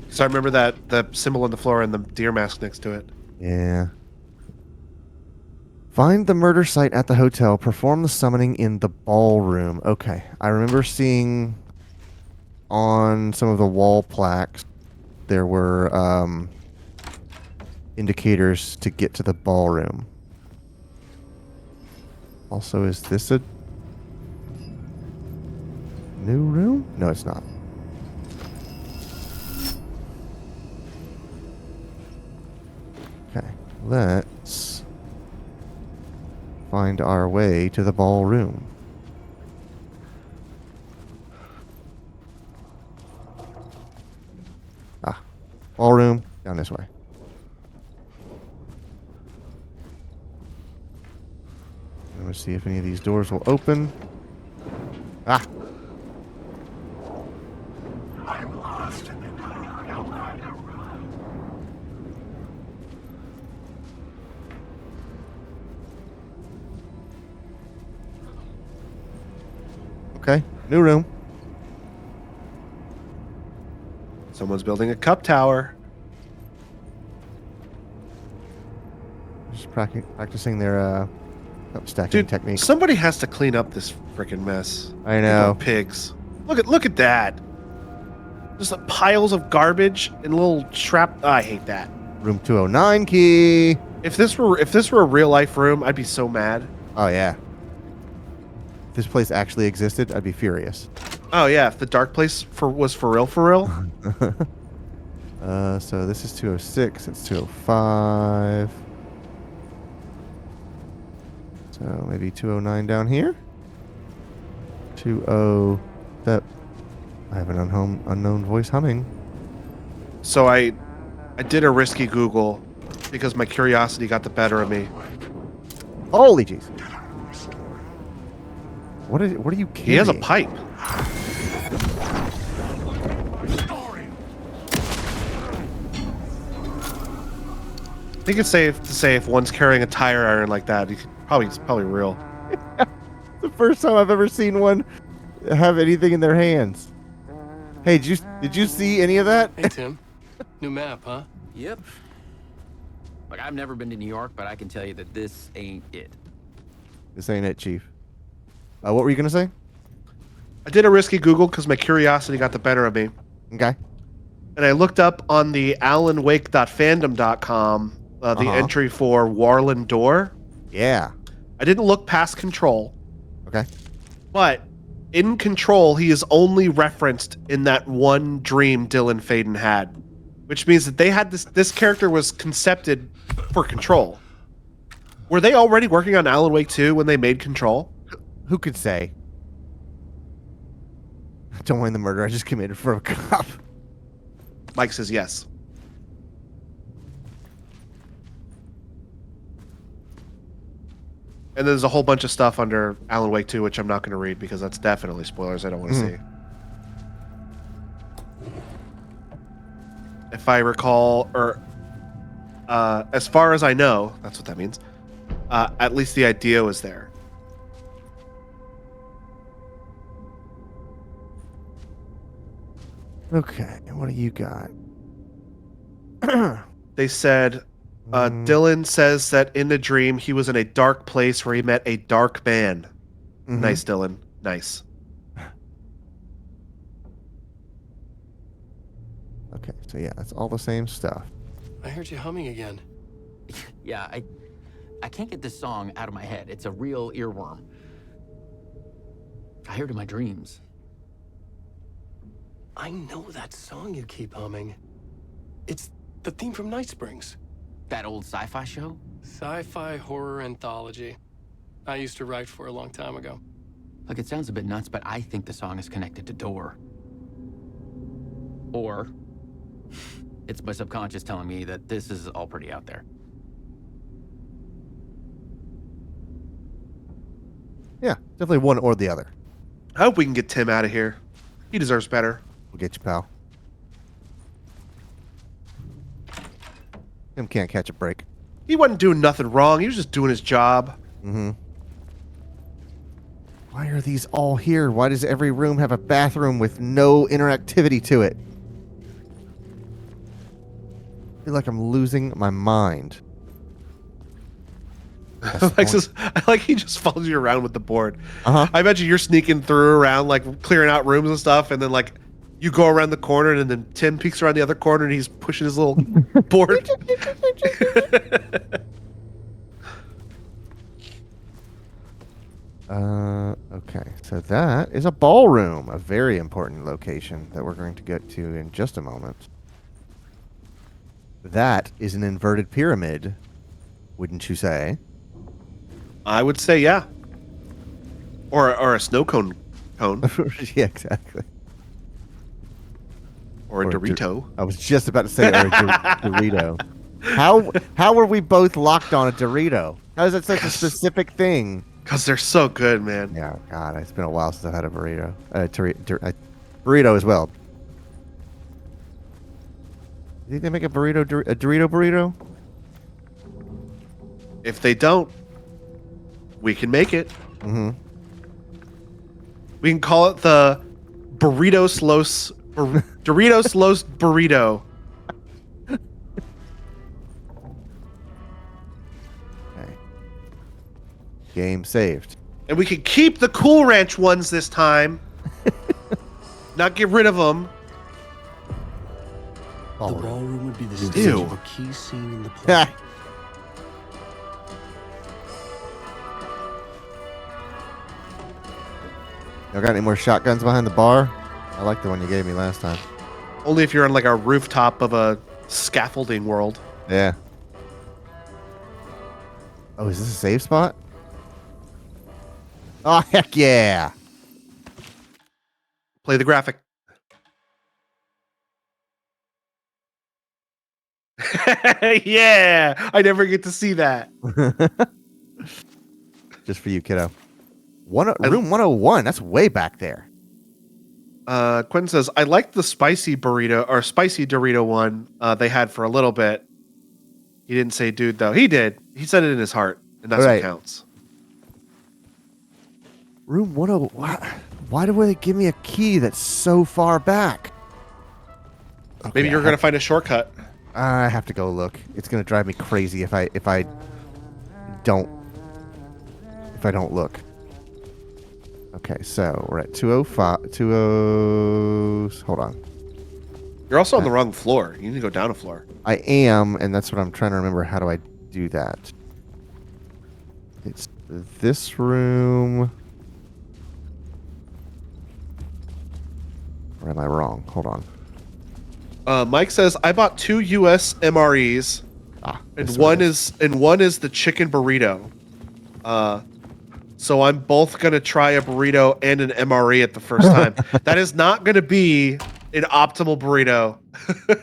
So I remember that the symbol on the floor and the deer mask next to it. Yeah. Find the murder site at the hotel. Perform the summoning in the ballroom. Okay. I remember seeing on some of the wall plaques there were indicators to get to the ballroom. Also, is this a new room? No, it's not. Okay. Let's find our way to the ballroom. Ah, ballroom, down this way. I'm going to see if any of these doors will open. Ah! I'm lost. Okay, new room. Someone's building a cup tower. Just practicing their cup stacking Dude, technique. somebody has to clean up this freaking mess. I know. People pigs. Look at that. Just like piles of garbage and little I hate that. Room 209 key. If this were a real life room, I'd be so mad. Oh, yeah. If this place actually existed, I'd be furious. Oh yeah, if the dark place was for real. So this is 206. It's 205. So maybe 209 down here. 20. That. I have an unknown voice humming. So I did a risky Google because my curiosity got the better of me. Holy jeez. What are you carrying? He has a pipe. I think it's safe to say if one's carrying a tire iron like that, it's probably real. The first time I've ever seen one have anything in their hands. Hey, did you see any of that? Hey, Tim. New map, huh? Yep. Like, I've never been to New York, but I can tell you that this ain't it. This ain't it, Chief. What were you gonna say? I did a risky Google because my curiosity got the better of me. Okay. And I looked up on the alanwake.fandom.com the entry for Warland Door. Yeah. I didn't look past Control. Okay. But in Control, he is only referenced in that one dream Dylan Faden had, which means that they had this character was concepted for Control. Were they already working on Alan Wake 2 when they made Control? Who could say? Don't mind the murder I just committed for a cop. Mike says yes. And there's a whole bunch of stuff under Alan Wake 2, which I'm not going to read because that's definitely spoilers I don't want to see. If I recall, or as far as I know, that's what that means, at least the idea was there. Okay, what do you got? They said, Dylan says that in the dream he was in a dark place where he met a dark man. Nice, Dylan. Nice. Okay, so yeah, that's all the same stuff. I heard you humming again. Yeah, I can't get this song out of my head. It's a real earworm. I hear it in my dreams. I know that song you keep humming. It's the theme from Night Springs. That old sci-fi show? Sci-fi horror anthology. I used to write for a long time ago. Look, it sounds a bit nuts, but I think the song is connected to Door. Or it's my subconscious telling me that this is all pretty out there. Yeah, definitely one or the other. I hope we can get Tim out of here. He deserves better. We'll get you, pal. Tim can't catch a break. He wasn't doing nothing wrong. He was just doing his job. Mm-hmm. Why are these all here? Why does every room have a bathroom with no interactivity to it? I feel like I'm losing my mind. I like he just follows you around with the board. Uh-huh. I imagine you're sneaking through around, like clearing out rooms and stuff, and then like you go around the corner, and then Tim peeks around the other corner, and he's pushing his little board. Okay, so that is a ballroom, a very important location that we're going to get to in just a moment. That is an inverted pyramid, wouldn't you say? I would say yeah. Or a snow cone. Yeah, exactly. Or a Dorito. I was just about to say or a Dorito. How were we both locked on a Dorito? How is that such a specific thing? Because they're so good, man. Yeah, God, it's been a while since I've had a burrito. Burrito as well. You think they make a Dorito burrito? If they don't, we can make it. Mm-hmm. We can call it the Doritos Los Burrito. Okay. Game saved. And we can keep the Cool Ranch ones this time. Not get rid of them. The ballroom would be the stage Ew. of a key scene in the play. Y'all got any more shotguns behind the bar? I like the one you gave me last time. Only if you're on like a rooftop of a scaffolding world. Yeah. Oh, is this a safe spot? Oh, heck yeah. Play the graphic. Yeah, I never get to see that. Just for you, kiddo. Room 101. That's way back there. Quentin says, I liked the spicy Dorito one they had for a little bit. He didn't say dude, though. He did. He said it in his heart, and that's what counts. Room 101. Why do they give me a key that's so far back? Okay, maybe you're going to find a shortcut. I have to go look. It's going to drive me crazy if I don't look. Okay, so we're at 205. Hold on. You're also on the wrong floor. You need to go down a floor. I am, and that's what I'm trying to remember. How do I do that? It's this room. Or am I wrong? Hold on. Mike says, I bought 2 US MREs, and one is the chicken burrito. So I'm both gonna try a burrito and an MRE at the first time. That is not gonna be an optimal burrito.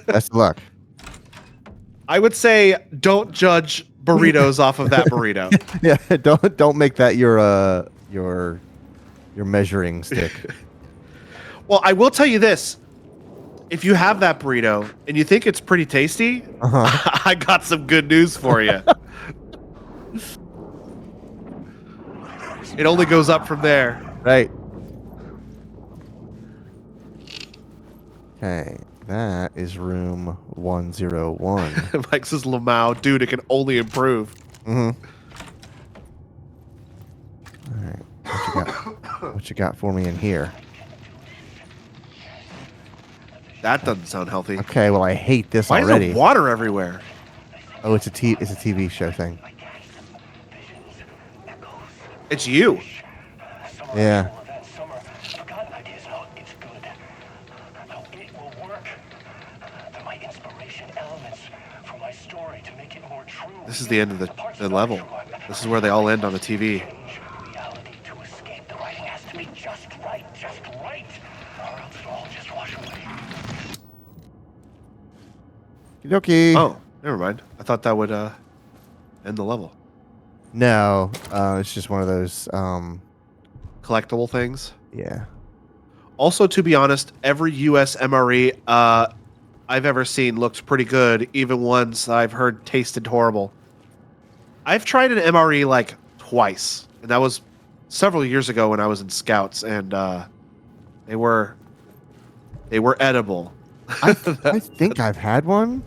Best of luck. I would say don't judge burritos off of that burrito. Yeah, don't make that your measuring stick. Well, I will tell you this. If you have that burrito and you think it's pretty tasty, I got some good news for you. It only goes up from there. Right. Okay, that is room 101. Mike says, Lamau, dude, it can only improve. Mm-hmm. All right. What you got for me in here? That doesn't sound healthy. Okay, well, I hate this Why already. is there water everywhere? Oh, it's a TV show thing. It's you. Yeah. This is the end of the level. This is where they all end on the TV. Okie. Oh, never mind. I thought that would end the level. No, it's just one of those. Collectible things. Yeah. Also, to be honest, every US MRE I've ever seen looks pretty good, even ones I've heard tasted horrible. I've tried an MRE like twice, and that was several years ago when I was in Scouts, and they were edible. I think I've had one.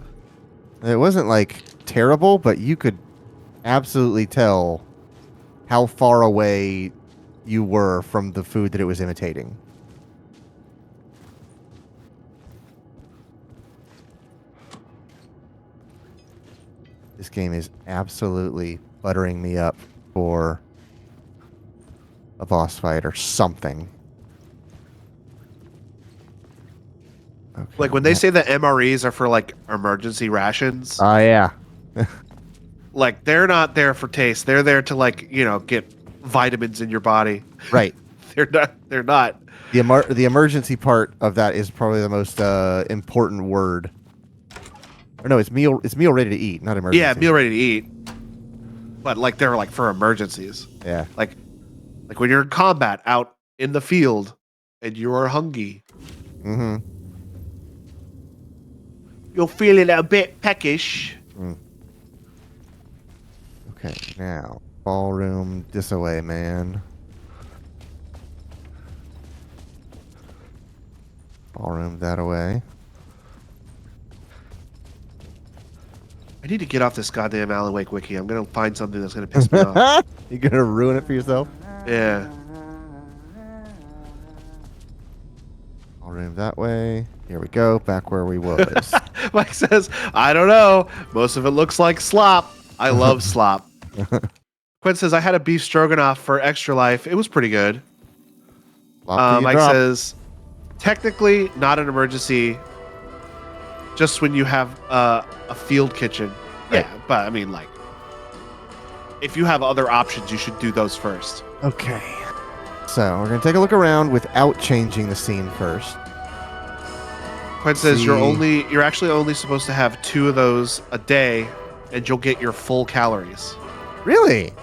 It wasn't like terrible, but you could absolutely tell how far away you were from the food that it was imitating. This game is absolutely buttering me up for a boss fight or something. Okay. Like when they say that MREs are for like emergency rations, Oh, yeah. like they're not there for taste. They're there to like, get vitamins in your body. Right. They're not. The emergency part of that is probably the most important word. Or no, it's meal ready to eat, not emergency. Yeah, meal ready to eat. But like they're like for emergencies. Yeah. Like when you're in combat out in the field and you are hungry. Mm-hmm. You're feeling a bit peckish. Okay, now ballroom this away, man. Ballroom that away. I need to get off this goddamn Alan Wake wiki. I'm gonna find something that's gonna piss me off. You gonna ruin it for yourself? Yeah. Ballroom that way. Here we go, back where we was. Mike says, I don't know. Most of it looks like slop. I love slop. Quinn says, I had a beef stroganoff for Extra Life. It was pretty good. Mike says, technically not an emergency. Just when you have a field kitchen. Right. Yeah, but I mean, like, if you have other options, you should do those first. Okay. So we're gonna take a look around without changing the scene first. Quinn says you're actually only supposed to have 2 of those a day, and you'll get your full calories. Really?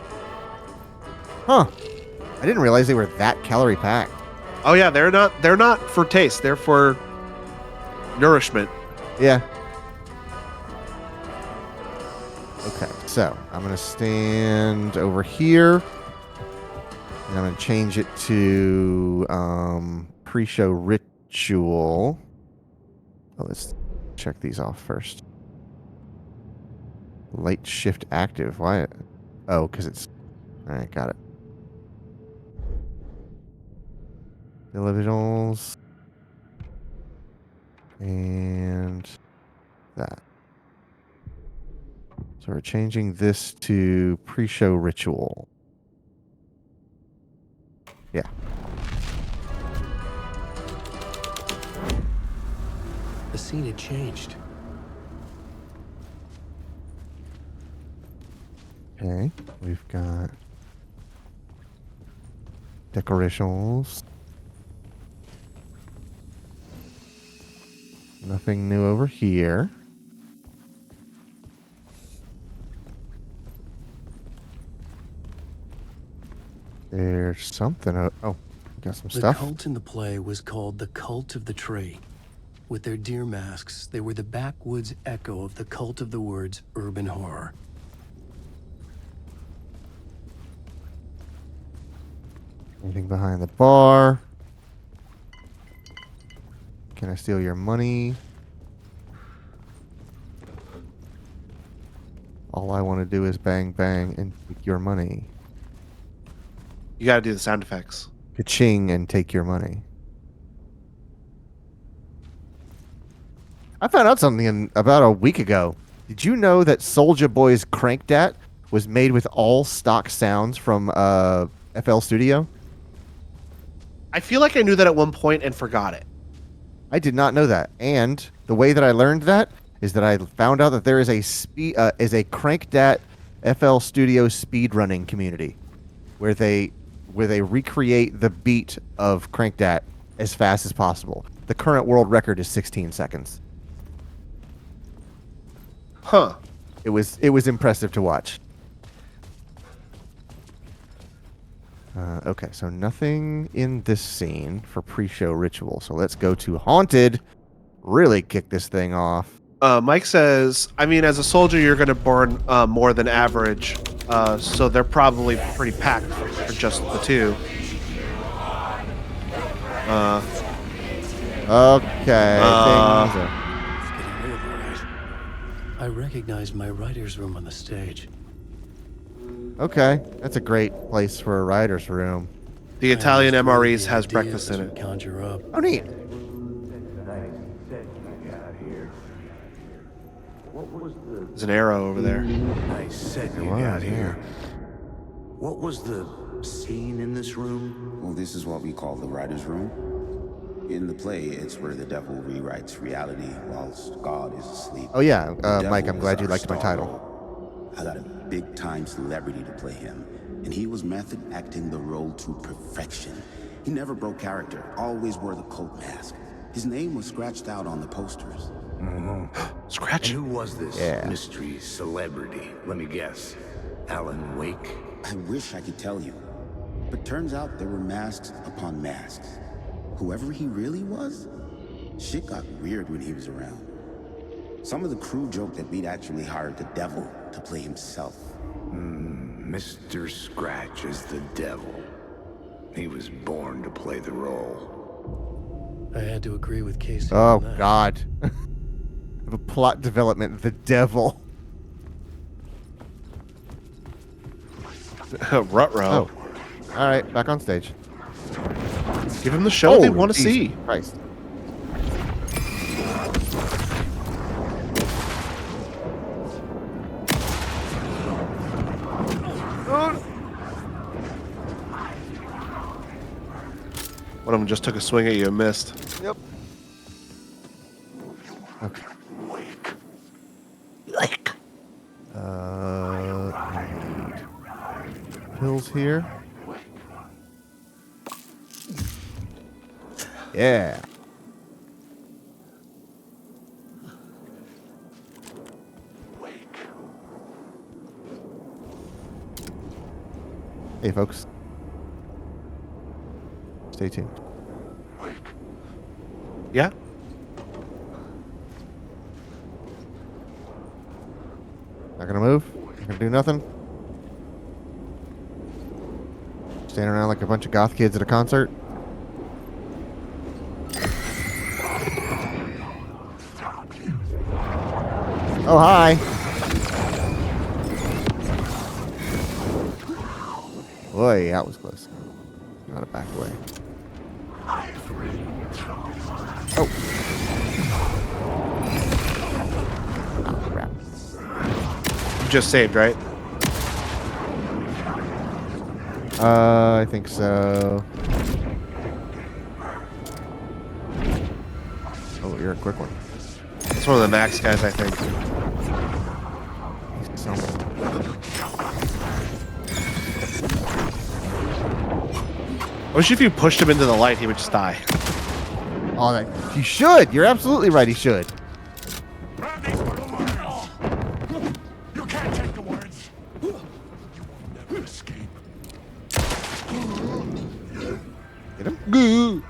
Huh. I didn't realize they were that calorie packed. Oh yeah, they're not for taste. They're for nourishment. Yeah. Okay, so I'm going to stand over here. And I'm going to change it to pre-show ritual. Oh, let's check these off first. Light shift active. Why? Oh, because it's... All right, got it. Individuals. And that. So we're changing this to pre-show ritual. Yeah. The scene had changed. Okay. We've got decorations. Nothing new over here. There's something. Oh, got some The stuff. cult in the play was called the Cult of the Tree. With their deer masks, they were the backwoods echo of the cult of the words urban horror. Anything behind the bar? Can I steal your money? All I want to do is bang, bang, and take your money. You got to do the sound effects. Ka-ching, and take your money. I found out something about a week ago. Did you know that Soulja Boy's Crank Dat was made with all stock sounds from FL Studio? I feel like I knew that at one point and forgot it. I did not know that. And the way that I learned that is that I found out that there is a Crank Dat FL Studio speedrunning community where they recreate the beat of Crank Dat as fast as possible. The current world record is 16 seconds. Huh. It was impressive to watch. Okay, so nothing in this scene for pre-show ritual. So let's go to Haunted. Really kick this thing off. Mike says, I mean, as a soldier, you're going to burn more than average. So they're probably pretty packed for just the two. Okay. Things are... It's getting real, all right. I recognize my writer's room on the stage. Okay, that's a great place for a writer's room. The Italian I understood MREs the has ideas breakfast in we it. Conjure up. Oh, neat. There's an arrow over there. I said you was, got here. yeah. What was the scene in this room? Well, this is what we call the writer's room. In the play, it's where the devil rewrites reality whilst God is asleep. Oh yeah, The Mike, devil I'm glad is you our liked my star title. role. I got a big-time celebrity to play him, and he was method acting the role to perfection. He never broke character, always wore the cult mask. His name was scratched out on the posters. Scratch. And who was this Yeah. mystery celebrity? Let me guess. Alan Wake? I wish I could tell you, but turns out there were masks upon masks. Whoever he really was, shit got weird when he was around. Some of the crew joked that we'd actually hired the devil to play himself. Mr. Scratch is the devil. He was born to play the role. I had to agree with Casey. Oh on that. God. The plot development, the devil. Ruh-roh. Oh. All right, back on stage. Give them the show they Oh, want to Jesus see. Christ. One of them just took a swing at you and missed. Yep. Okay. I need pills here. Yeah. Hey, folks. Stay tuned. Yeah. Not gonna move. Not gonna do nothing. Standing around like a bunch of goth kids at a concert. Oh, hi. Boy, that was close. Gotta back away. Oh. Oh, crap. You just saved, right? I think so. Oh, you're a quick one. It's one of the max guys, I think. I wish if you pushed him into the light, he would just die. Oh, he should. You're absolutely right. He should. You can't take the words. You will never escape. Get him.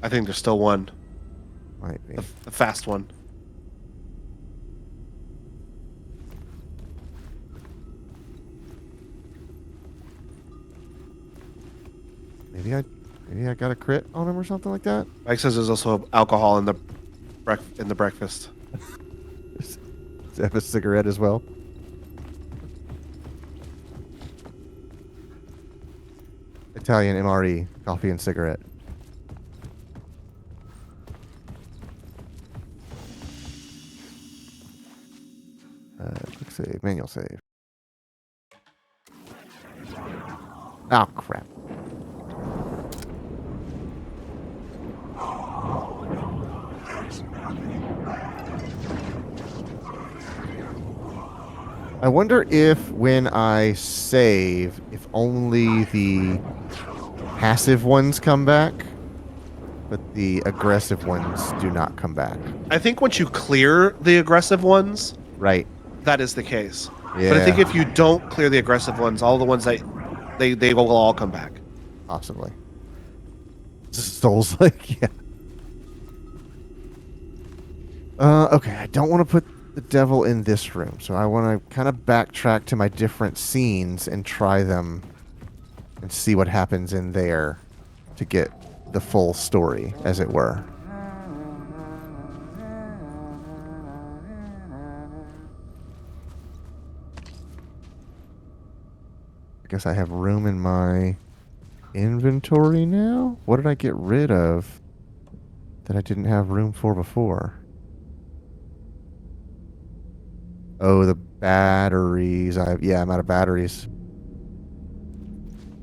I think there's still one. Might be. The fast one. Maybe I got a crit on him or something like that. Mike says there's also alcohol in the breakfast. Does he have a cigarette as well? Italian MRE, coffee and cigarette. Quick save, manual save. Oh, crap. I wonder if when I save, if only the passive ones come back, but the aggressive ones do not come back. I think once you clear the aggressive ones, Right. that is the case. Yeah. But I think if you don't clear the aggressive ones, all the ones that they will all come back. Possibly. Soul's like, yeah. Okay, I don't want to put the devil in this room, so I want to kind of backtrack to my different scenes and try them and see what happens in there to get the full story, as it were. I guess I have room in my inventory now? What did I get rid of that I didn't have room for before? Oh, the batteries. I'm out of batteries.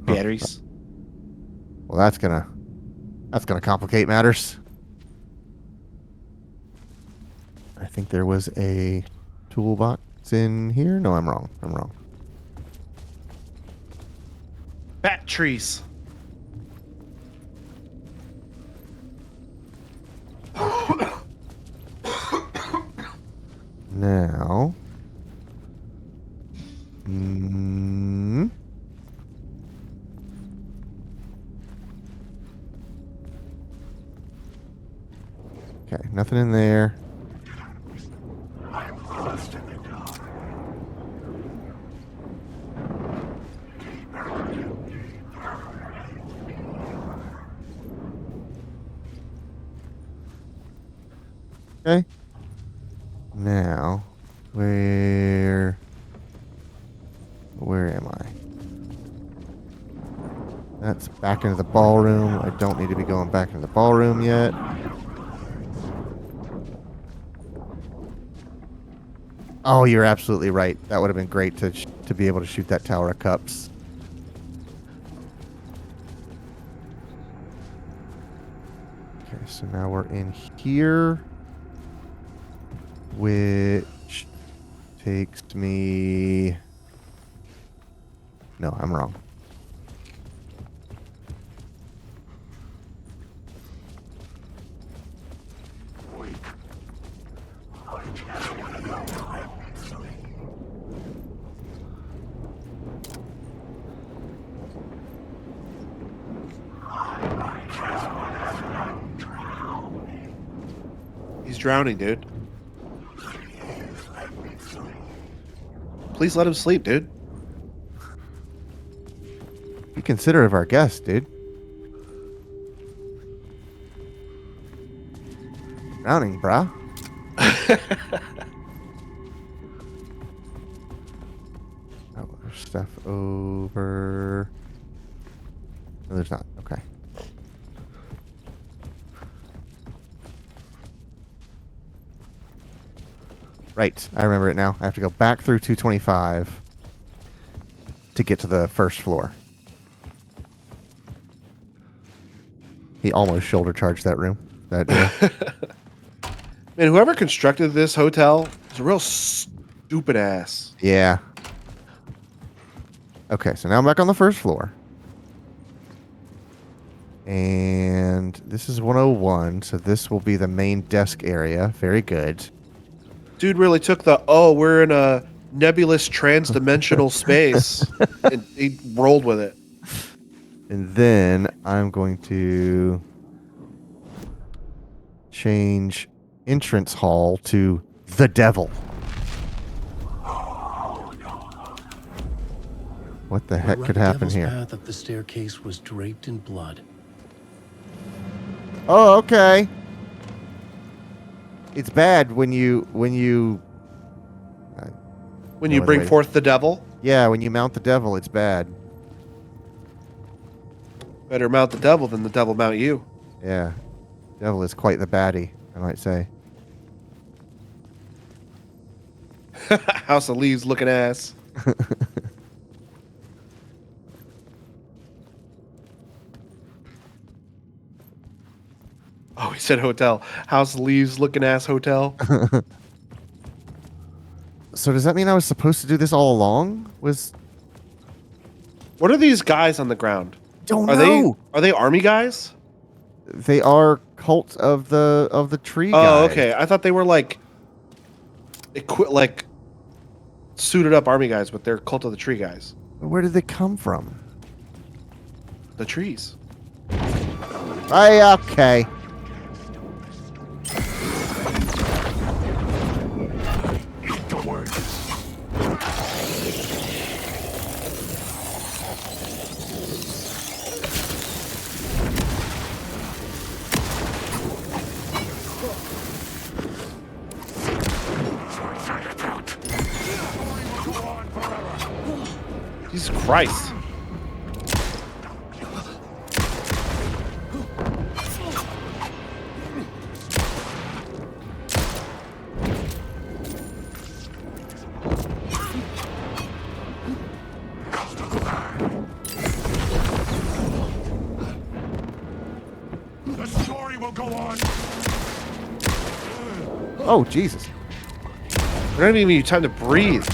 Batteries. Well, that's gonna complicate matters. I think there was a toolbox in here. No, I'm wrong. Batteries. Now. Okay, nothing in there. Okay. Now, where am I? That's back into the ballroom. I don't need to be going back into the ballroom yet. Oh, you're absolutely right. That would have been great to be able to shoot that Tower of Cups. Okay, so now we're in here, which takes me... No, I'm wrong. He's drowning, dude. Please let him sleep, dude. Be considerate of our guest, dude. Drowning, brah. Oh, there's stuff over. No, there's not. Okay. Right. I remember it now. I have to go back through 225 to get to the first floor. He almost shoulder charged that room. That door. Man, whoever constructed this hotel is a real stupid ass. Yeah. Okay, so now I'm back on the first floor. And this is 101, so this will be the main desk area. Very good. Dude really took we're in a nebulous trans-dimensional space, and he rolled with it. And then I'm going to change entrance hall to the devil. What the heck could happen Devil's here? path up the staircase was draped in blood. Oh, okay. It's bad when you Bring forth the devil. Yeah, when you mount the devil, it's bad. Better mount the devil than the devil mount you. Yeah. Devil is quite the baddie, I might say. House of Leaves looking ass. Oh, he said hotel. House of Leaves looking ass hotel. So does that mean I was supposed to do this all along? What are these guys on the ground? Don't Are know. they army guys? They are cult of the tree Oh, guys. okay. I thought they were like suited up army guys, but they're cult of the tree guys. Where did they come from? The trees. Okay. Jesus Christ. The story will go on. Oh, Jesus. We're not even giving you time to breathe.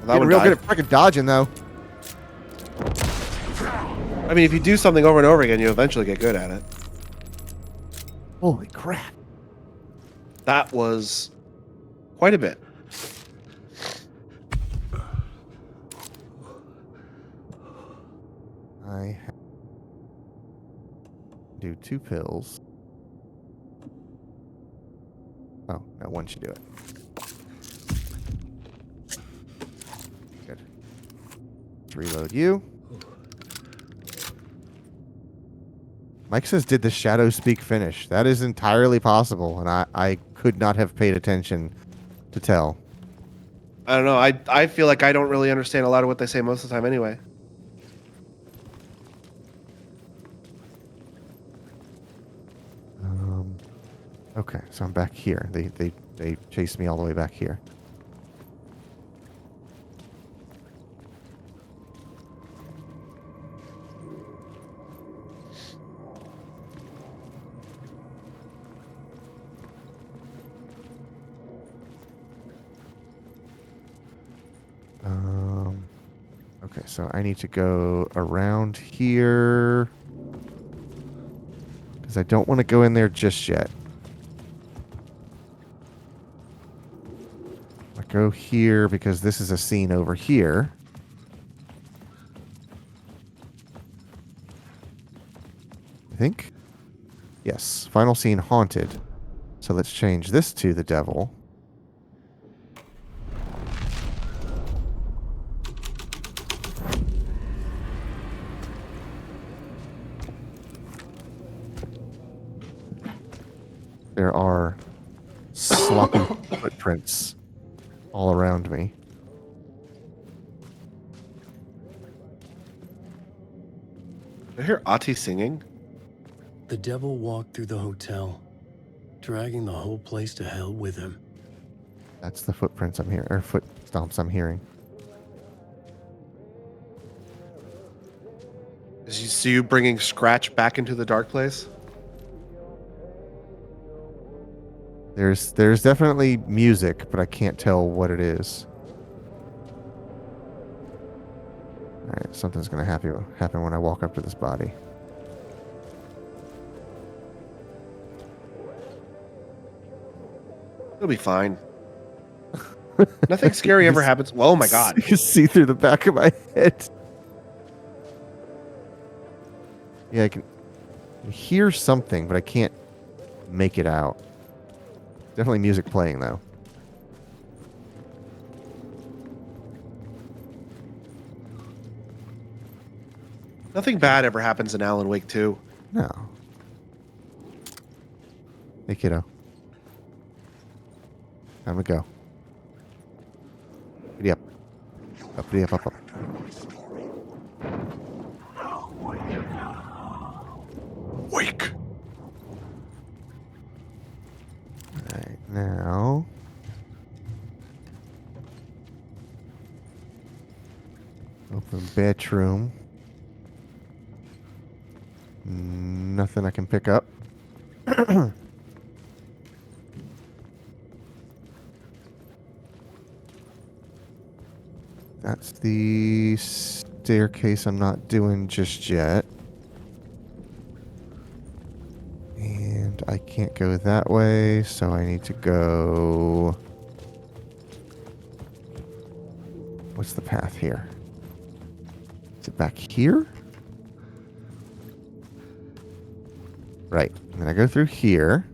That Getting one real died. good at freaking dodging, though. I mean, if you do something over and over again, you eventually get good at it. Holy crap. That was quite a bit. I do 2 pills. Oh, no, one should do it. Good. Let's reload you. Mike says, did the shadow speak Finnish? That is entirely possible, and I could not have paid attention to tell. I don't know. I feel like I don't really understand a lot of what they say most of the time anyway. Okay, so I'm back here. They chased me all the way back here. Okay, so I need to go around here because I don't want to go in there just yet. I go here because this is a scene over here. I think. Yes. Final scene haunted. So let's change this to the devil. There are sloppy footprints all around me. I hear Ati singing. The devil walked through the hotel, dragging the whole place to hell with him. That's the footprints I'm hearing, or foot stomps I'm hearing. Is you see you bringing Scratch back into the dark place? There's definitely music, but I can't tell what it is. Alright, something's gonna happen when I walk up to this body. It'll be fine. Nothing scary ever happens. Well, oh my god. You can see through the back of my head. Yeah, I can hear something, but I can't make it out. Definitely music playing, though. Nothing bad ever happens in Alan Wake 2. No. Hey, kiddo. Time to go. Giddy up. Uppity up, up, up. Wake! Alright, now... Open bedroom. Nothing I can pick up. That's the staircase I'm not doing just yet. And I can't go that way, so I need to go... What's the path here? Is it back here? Right. And then I go through here.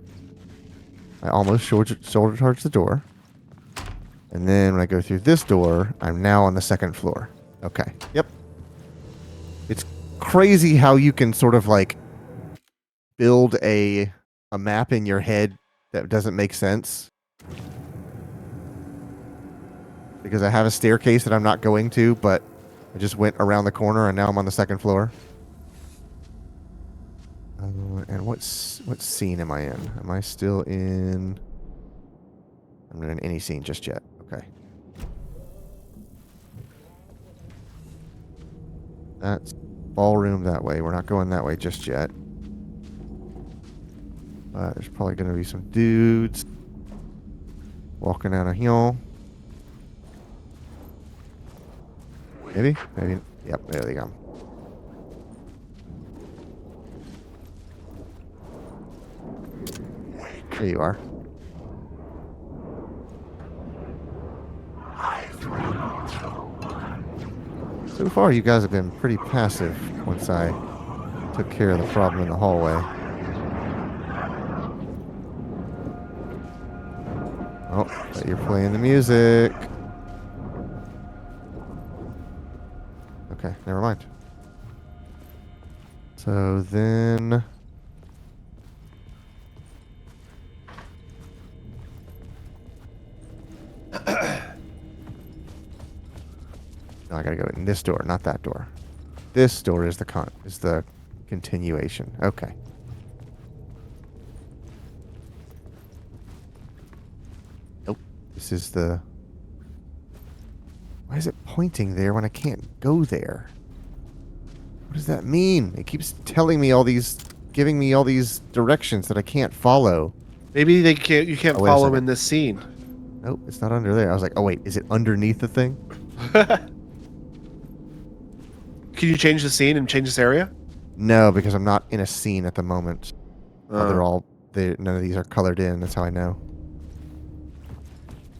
I almost shoulder charge the door. And then when I go through this door, I'm now on the second floor. Okay. Yep. It's crazy how you can sort of like build a map in your head that doesn't make sense. Because I have a staircase that I'm not going to, but I just went around the corner and now I'm on the second floor. And what scene am I in? Am I still in... I'm not in any scene just yet. Okay. That's ballroom that way. We're not going that way just yet. There's probably going to be some dudes walking out of here. Maybe? Maybe. Yep, there they go. There you are. So far, you guys have been pretty passive once I took care of the problem in the hallway. Oh, but you're playing the music. Okay, never mind. So then... No, I gotta go in this door, not that door. This door is the continuation. Okay. Nope. This is the... Why is it pointing there when I can't go there? What does that mean? It keeps telling me all these, giving me all these directions that I can't follow. Maybe you can't Oh, wait a follow him second. in this scene. Nope, it's not under there. I was like, oh wait, is it underneath the thing? Can you change the scene and change this area? No, because I'm not in a scene at the moment. Oh. None of these are colored in. That's how I know.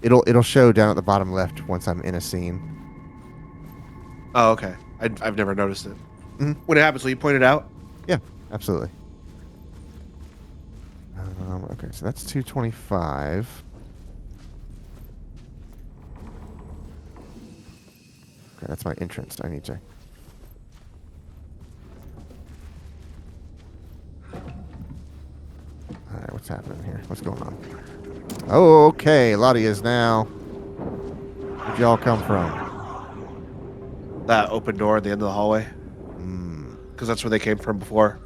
It'll show down at the bottom left once I'm in a scene. Oh, okay. I've never noticed it. Mhm. When it happens, will you point it out? Yeah, absolutely. Okay, so that's 225. Okay, that's my entrance. I need to. Alright, what's happening here? What's going on? Oh, okay. A lot of yous now. Where'd y'all come from? That open door at the end of the hallway. Hmm. Because that's where they came from before.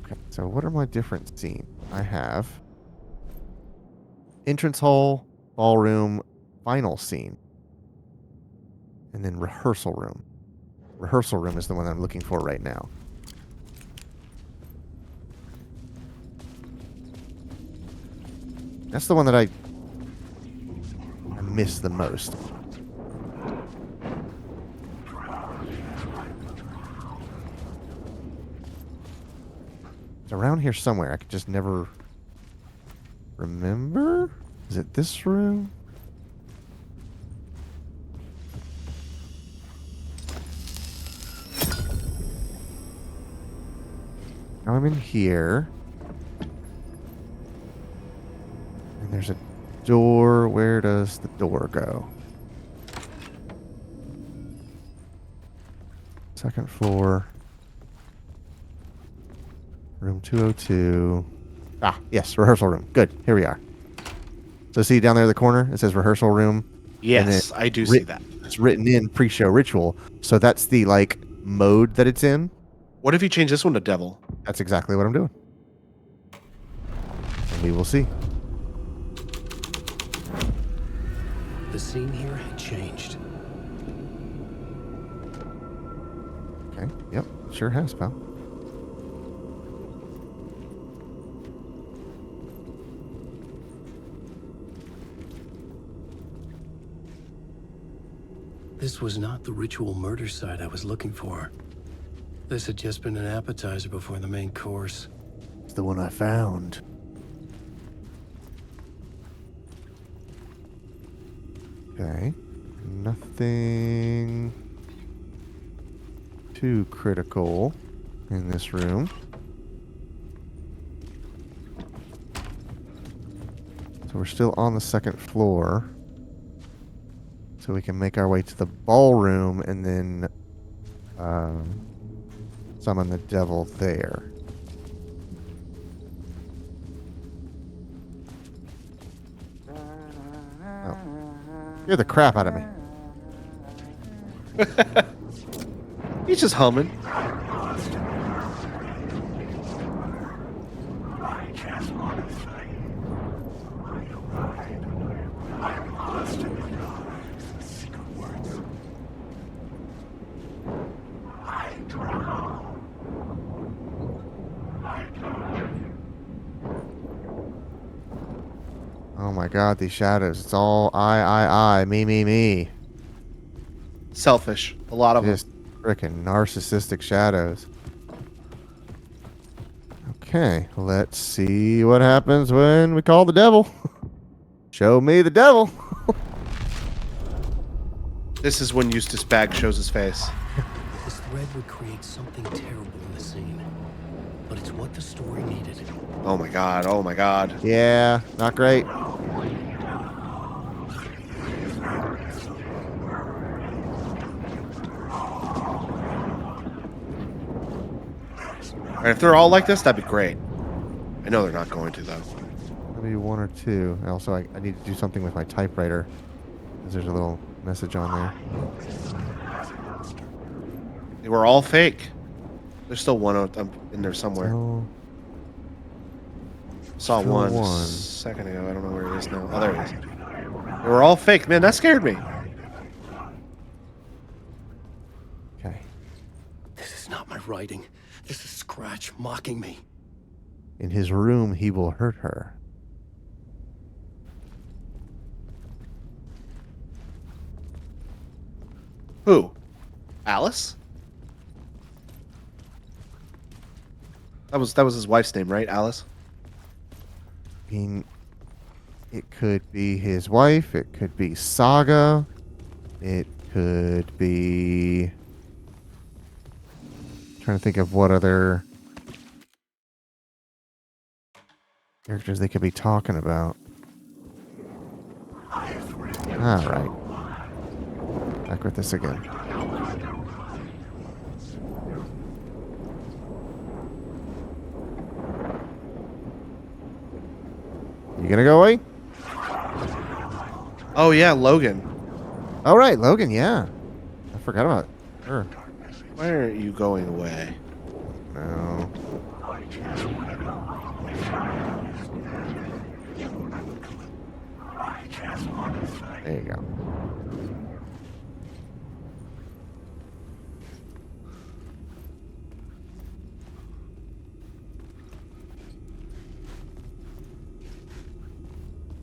Okay, so what are my different scenes? I have entrance hall, ballroom, final scene, and then rehearsal room. Rehearsal room is the one I'm looking for right now. That's the one that I miss the most. It's around here somewhere. I could just never remember. Is it this room? Now I'm in here. And there's a door. Where does the door go? Second floor. Room 202. Ah, yes, rehearsal room. Good. Here we are. So see down there in the corner? It says rehearsal room. Yes, I do see that. It's written in pre-show ritual. So that's the, like, mode that it's in. What if you change this one to devil? That's exactly what I'm doing. And we will see. The scene here had changed. Okay. Yep. Sure has, pal. This was not the ritual murder site I was looking for. This had just been an appetizer before the main course. It's the one I found. Okay. Nothing too critical in this room. So we're still on the second floor. So we can make our way to the ballroom and then summon the devil there. Oh. You're the crap out of me. He's just humming. Oh my god, these shadows. It's all I, me. Selfish. A lot of them. Just freaking narcissistic shadows. Okay, let's see what happens when we call the devil. Show me the devil. This is when Eustace Bag shows his face. This thread would create something terrible in the scene. But it's what the story needed. Oh my god, oh my god. Yeah, not great. Alright, if they're all like this, that'd be great. I know they're not going to, though. Maybe one or two. Also, I need to do something with my typewriter. Because there's a little message on there. They were all fake. There's still one of them in there somewhere. Oh, Saw still one, one. second ago. I don't know where it is now. Oh, there it is. They were all fake. Man, that scared me. okay. This is not my writing. This is Scratch mocking me. In his room, he will hurt her. Who? Alice? That was his wife's name, right? Alice? I mean, it could be his wife. It could be Saga. It could be... trying to think of what other Characters they could be talking about. Alright. Back with this again. You gonna go away? Oh yeah, Logan. All right, Logan, yeah. I forgot about her. Why aren't you going away? No. There you go.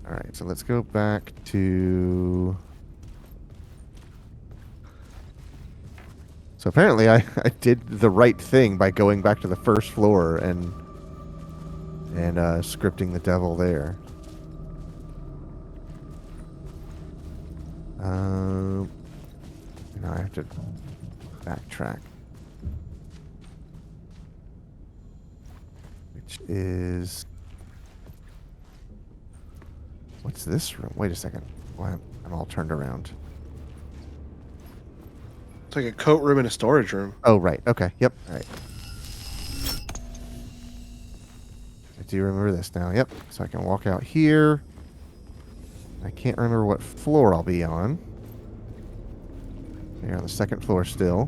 All right, so let's go back to... So apparently I did the right thing by going back to the first floor and scripting the devil there. Now I have to backtrack. Which is... What's this room? Wait a second. Why I'm all turned around. It's like a coat room and a storage room. Oh, right. Okay. Yep. All right. I do remember this now. Yep. So I can walk out here. I can't remember what floor I'll be on. You're on the second floor still.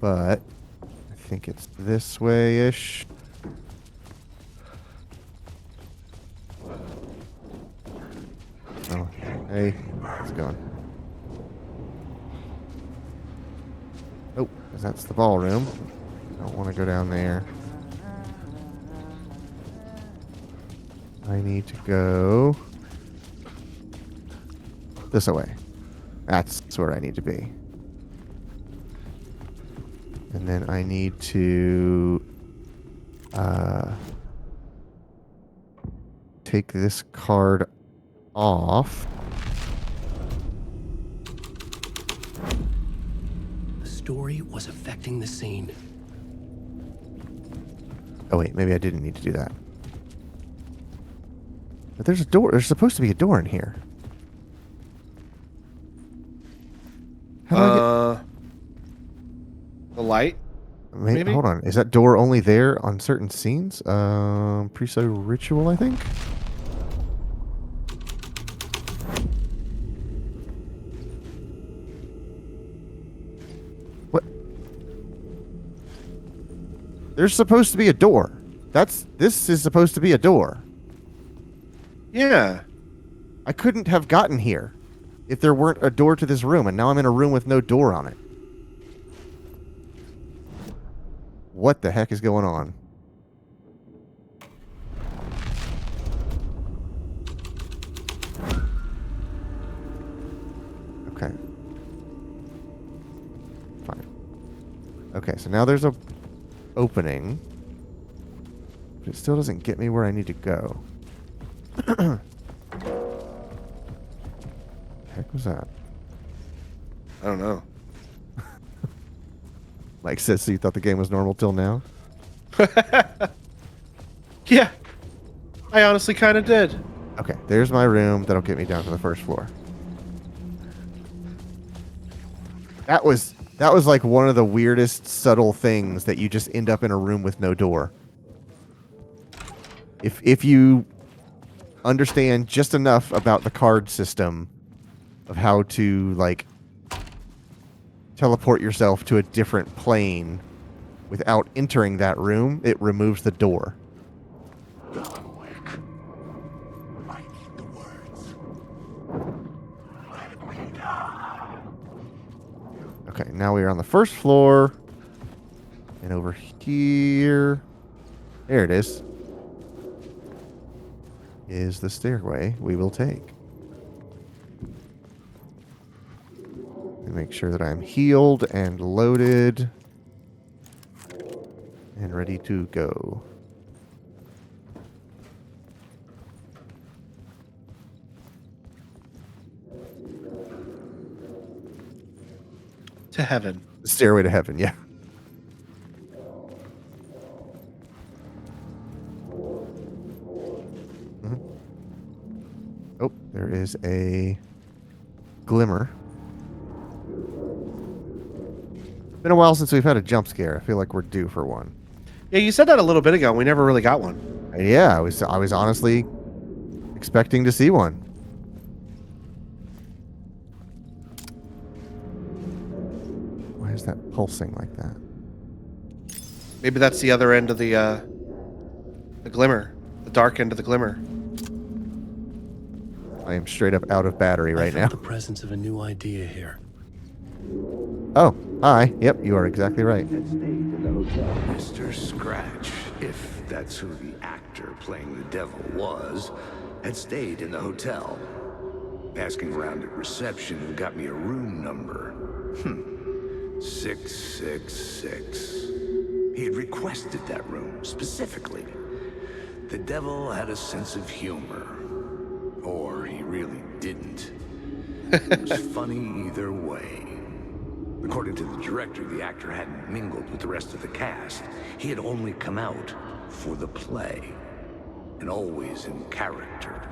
But I think it's this way-ish. Oh, hey. It's gone. Oh, 'cause that's the ballroom. Don't want to go down there. I need to go this way. That's where I need to be. And then I need to take this card off. The story was affecting the scene. Oh wait, maybe I didn't need to do that. But there's a door. There's supposed to be a door in here. How do I get... The light? Maybe? Hold on. Is that door only there on certain scenes? Pre-show ritual, I think? What? There's supposed to be a door. This is supposed to be a door. Yeah. I couldn't have gotten here if there weren't a door to this room, and now I'm in a room with no door on it. What the heck is going on? Okay. Fine. Okay, so now there's a opening, but it still doesn't get me where I need to go. The heck was that? I don't know. Mike says, so you thought the game was normal till now? Yeah. I honestly kind of did. Okay, there's my room. That'll get me down to the first floor. That was like one of the weirdest subtle things that you just end up in a room with no door. If you understand just enough about the card system of how to like teleport yourself to a different plane without entering that room, it removes the door. Okay, now we are on the first floor. And over here, there it is the stairway we will take. And make sure that I'm healed and loaded and ready to go. To heaven. Stairway to heaven, yeah. There is a glimmer. Been a while since we've had a jump scare. I feel like we're due for one. Yeah, you said that a little bit ago. And we never really got one. Yeah, I was honestly expecting to see one. Why is that pulsing like that? Maybe that's the other end of the glimmer, the dark end of the glimmer. I am straight up out of battery right I now. felt the presence of a new idea here. Oh, hi. Yep, you are exactly right. Mr. Scratch, if that's who the actor playing the devil was, had stayed in the hotel. Asking around at reception got me a room number. 666. He had requested that room specifically. The devil had a sense of humor. Or he really didn't. It was funny either way. According to the director, the actor hadn't mingled with the rest of the cast. He had only come out for the play, and always in character.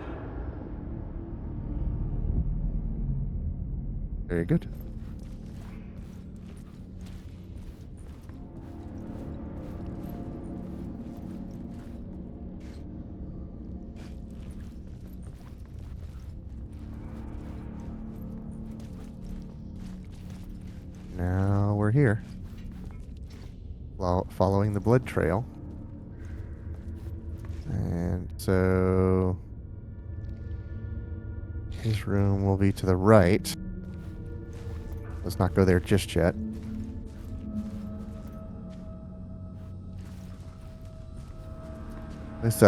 Very good. Now we're here. Following the blood trail. And so his room will be to the right. Let's not go there just yet. This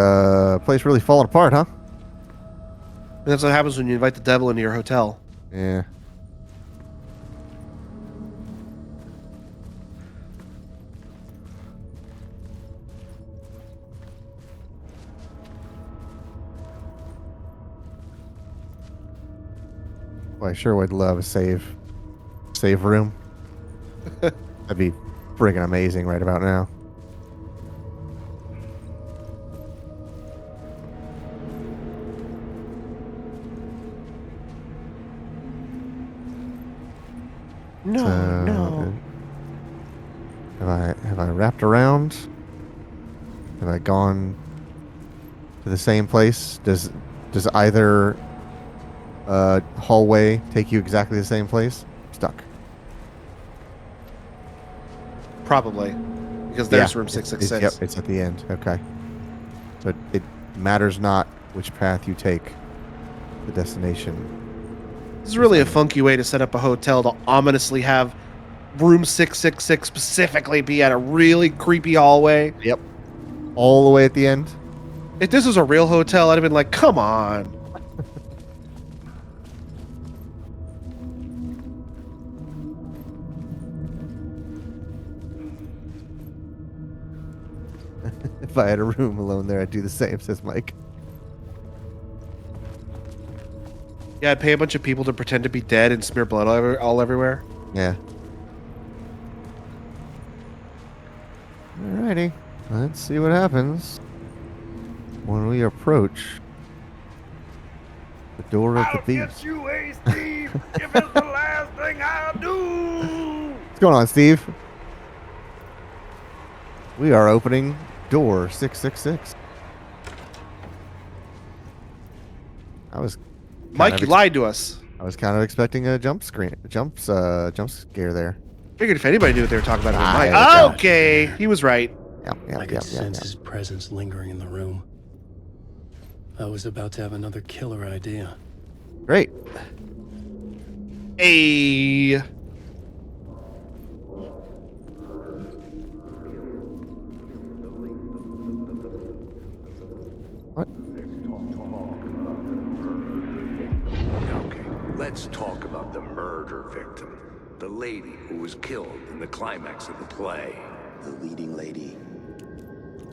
place really falling apart, huh? And that's what happens when you invite the devil into your hotel. Yeah. Well, I sure would love a save room. That'd be friggin' amazing right about now. No. Have I wrapped around? Have I gone to the same place? Does either hallway take you exactly the same place? Stuck. Probably. Because there's Yeah, room 666. Yep, it's at the end. Okay. So it matters not which path you take. The destination. This is really a funky way to set up a hotel to ominously have room 666 specifically be at a really creepy hallway. Yep. All the way at the end. If this was a real hotel, I'd have been like, come on. If I had a room alone there, I'd do the same, says Mike. Yeah, I'd pay a bunch of people to pretend to be dead and smear blood all everywhere. Yeah. Alrighty. Let's see what happens when we approach the door of the beast. Get you, Steve, if it's the last thing I do. What's going on, Steve? We are opening door 666. Mike, you lied to us. I was kind of expecting a jump scare there. Figured if anybody knew what they were talking about, it was Mike. yeah. Okay, he was right. I could sense his presence lingering in the room. I was about to have another killer idea. Great. Hey. What? Okay, let's talk about the murder victim. The lady who was killed in the climax of the play. The leading lady.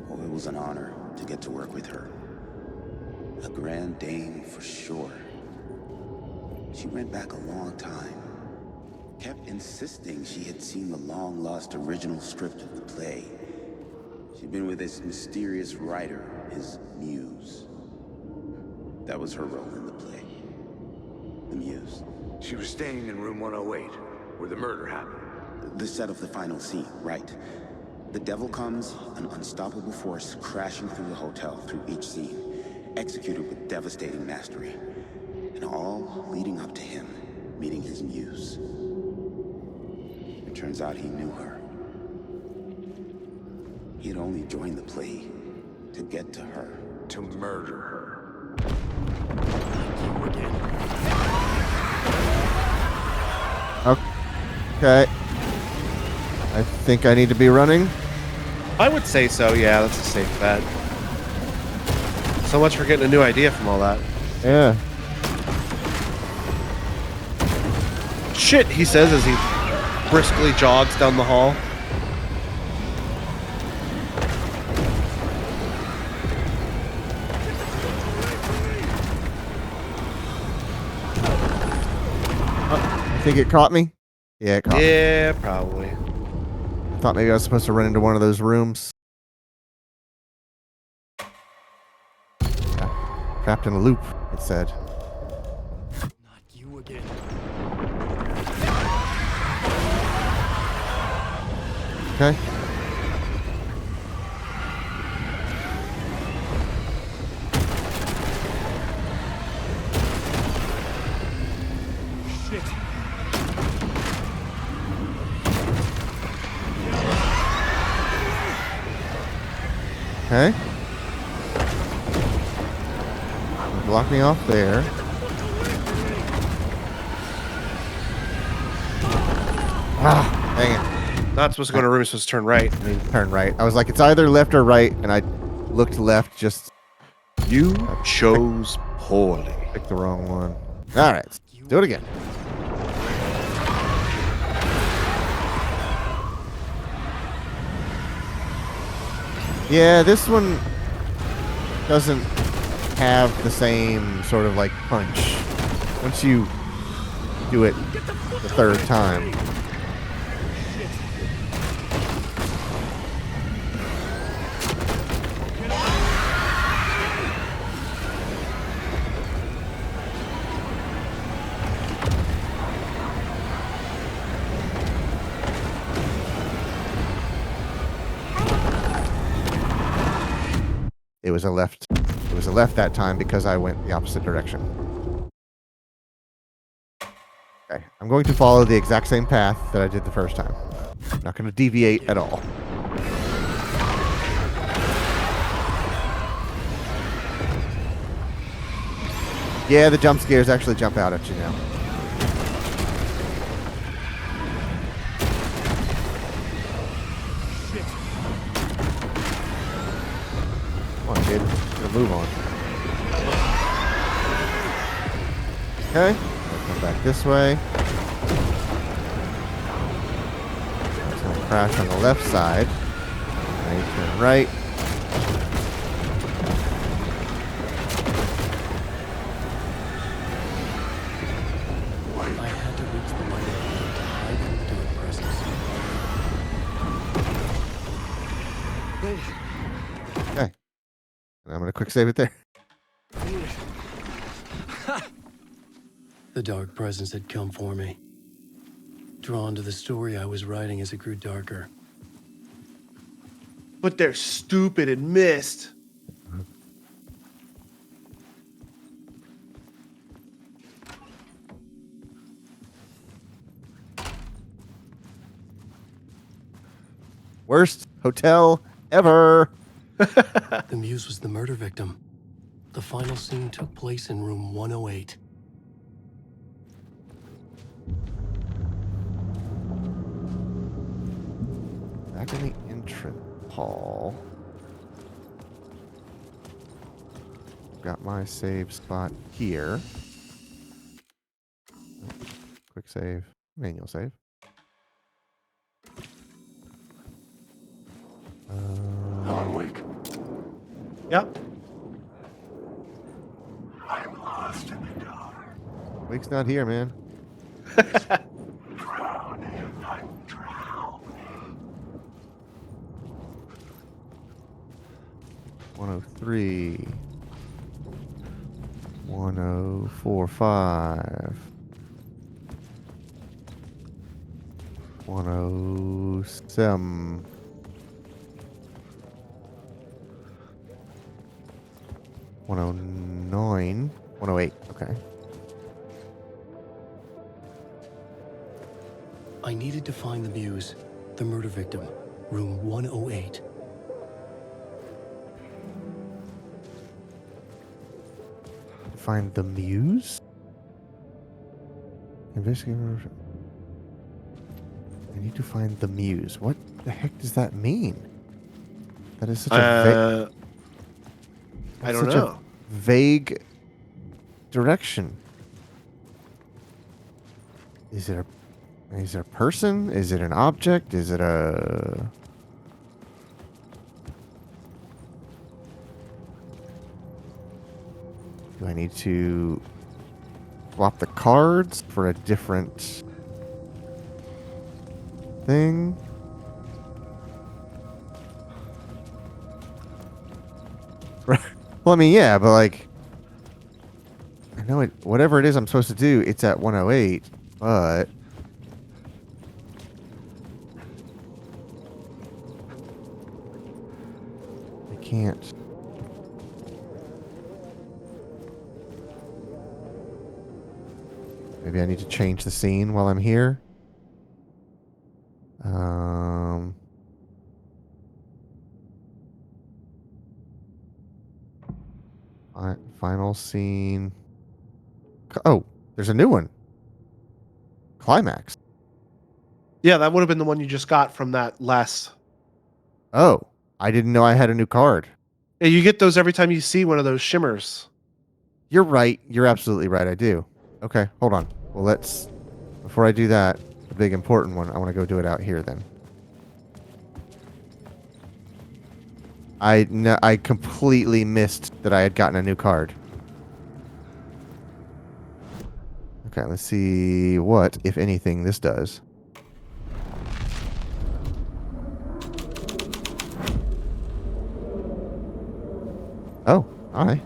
Oh, it was an honor to get to work with her. A grand dame for sure. She went back a long time. Kept insisting she had seen the long-lost original script of the play. She'd been with this mysterious writer, his muse. That was her role in the play. muse. She was staying in room 108, where the murder happened. The set of the final scene, right? The devil comes, an unstoppable force crashing through the hotel through each scene, executed with devastating mastery, and all leading up to him meeting his muse. It turns out he knew her. He had only joined the play to get to her. To murder her. Okay. I think I need to be running. I would say so, yeah, that's a safe bet. So much for getting a new idea from all that. Yeah. Shit, he says as he briskly jogs down the hall. I think it caught me. Yeah, it caught me. Yeah, probably. I thought maybe I was supposed to run into one of those rooms. Yeah. Trapped in a loop, it said. Not you again. Okay. Shit. Okay. Block me off there. Ah, dang it. Not supposed to go to a room, it's supposed to turn right. I need to turn right. I was like, it's either left or right, and I looked left, just You chose poorly. picked the wrong one. All right, let's do it again. Yeah, this one doesn't have the same sort of like punch. Once you do it the third time. It was a left. It was a left that time because I went the opposite direction. Okay, I'm going to follow the exact same path that I did the first time. I'm not going to deviate at all. Yeah, the jump scares actually jump out at you now. Come on, kid. Gotta move on. Okay. I'll come back this way. It's gonna crash on the left side. Now you turn right. I had to reach the light at the end to hide from the dark presence. Okay. And I'm gonna quick save it there. The dark presence had come for me. Drawn to the story I was writing as it grew darker. But they're stupid and missed. Worst hotel ever. The muse was the murder victim. The final scene took place in room 108. Back in the entrance hall. Got my save spot here. Quick save. Manual save. I'm awake. Yep. I'm lost in the dark. Wake's not here, man. Drowning. I'm drowning. 103. 1045. 107. 109. 108. Okay. I needed to find the Muse, the murder victim, room 108. Find the Muse? Investigator. I need to find the Muse. What the heck does that mean? That is such a I don't know. vague direction. Is it a person? Is it an object? Is it a... Do I need to swap the cards for a different thing? Well, I mean, yeah, but like, I know it. Whatever it is I'm supposed to do, it's at 108, but I can't. Maybe I need to change the scene while I'm here. Final scene. Oh, there's a new one. Climax. Yeah, that would have been the one you just got from that last. Oh, I didn't know I had a new card. Yeah, you get those every time you see one of those shimmers. You're right. You're absolutely right. I do. Okay, hold on. Well, before I do that, the big important one, I want to go do it out here then. I completely missed that I had gotten a new card. Okay, let's see what, if anything, this does. Oh, hi.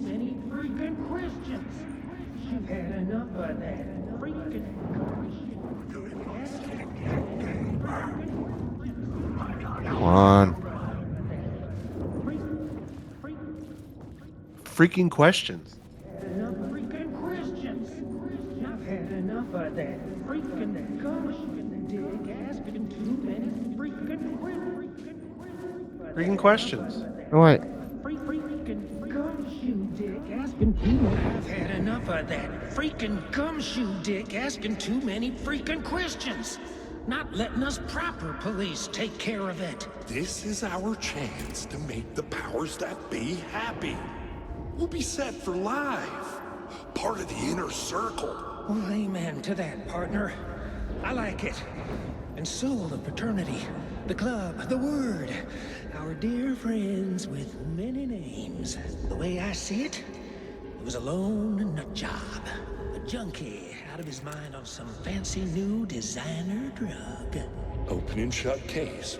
Many freaking questions. You've had enough of that freaking Come on. Freaking questions. enough freaking questions. I've had enough of that freaking gush dig asking too many Freaking questions. Oh, wait. freaking gumshoe dick asking too many. I've had enough of that freaking gumshoe dick asking too many freaking questions. Not letting us proper police take care of it. This is our chance to make the powers that be happy. We'll be set for life. Part of the inner circle. Well, amen to that, partner. I like it. And so the fraternity, the club, the word, our dear friends with many names. The way I see it, it was a lone nut job. A junkie out of his mind on some fancy new designer drug. Open and shut case.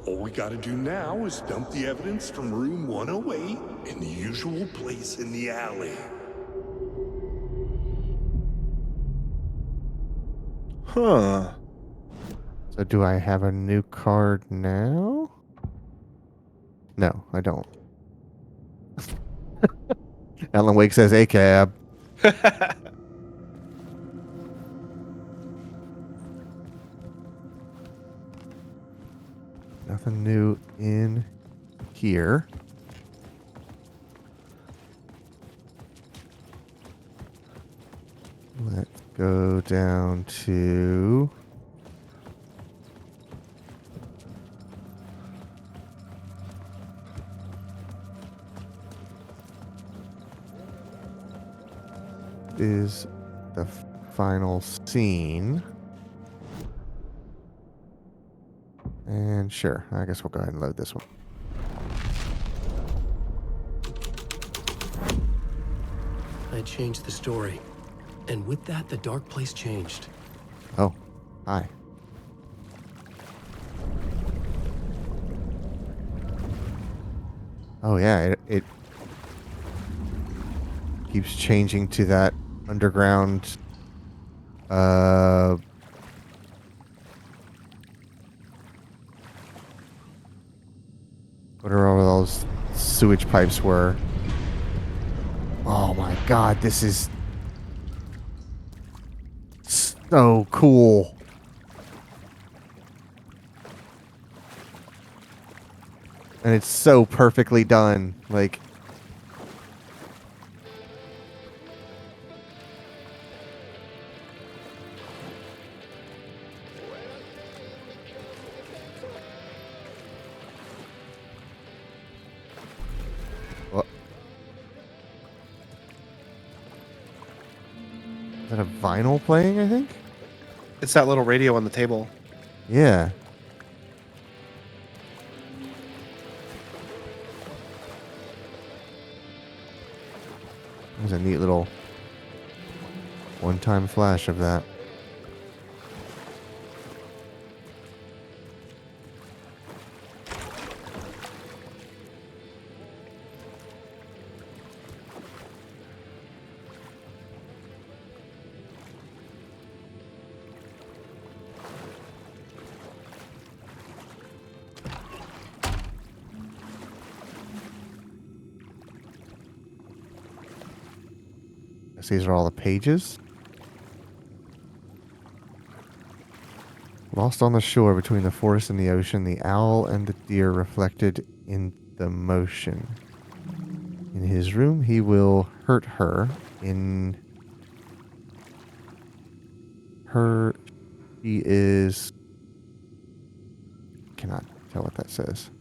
All we gotta do now is dump the evidence from room 108 in the usual place in the alley. Huh. So do I have a new card now? No, I don't. Alan Wake says a cab. Nothing new in here. Let's go down to... is the final scene. And sure, I guess we'll go ahead and load this one. I changed the story. And with that, the dark place changed. Oh, hi. Oh yeah, it keeps changing to that underground. Whatever all those sewage pipes were. Oh my god, this is so cool. And it's so perfectly done. Like, what? Is that a vinyl playing, I think? It's that little radio on the table. Yeah. There's a neat little one-time flash of that. These are all the pages. Lost on the shore between the forest and the ocean, the owl and the deer reflected in the motion. In his room, he will hurt her. In her, she is... Cannot tell what that says.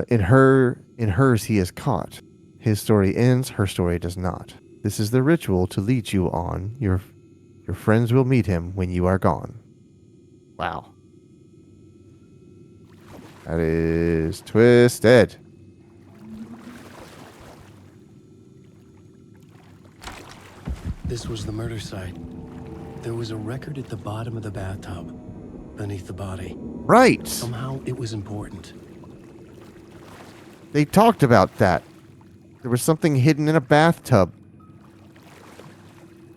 In hers, he is caught. His story ends, her story does not. This is the ritual to lead you on. Your friends will meet him when you are gone. Wow. That is twisted. This was the murder site. There was a record at the bottom of the bathtub, beneath the body. Right. Somehow it was important. They talked about that. There was something hidden in a bathtub.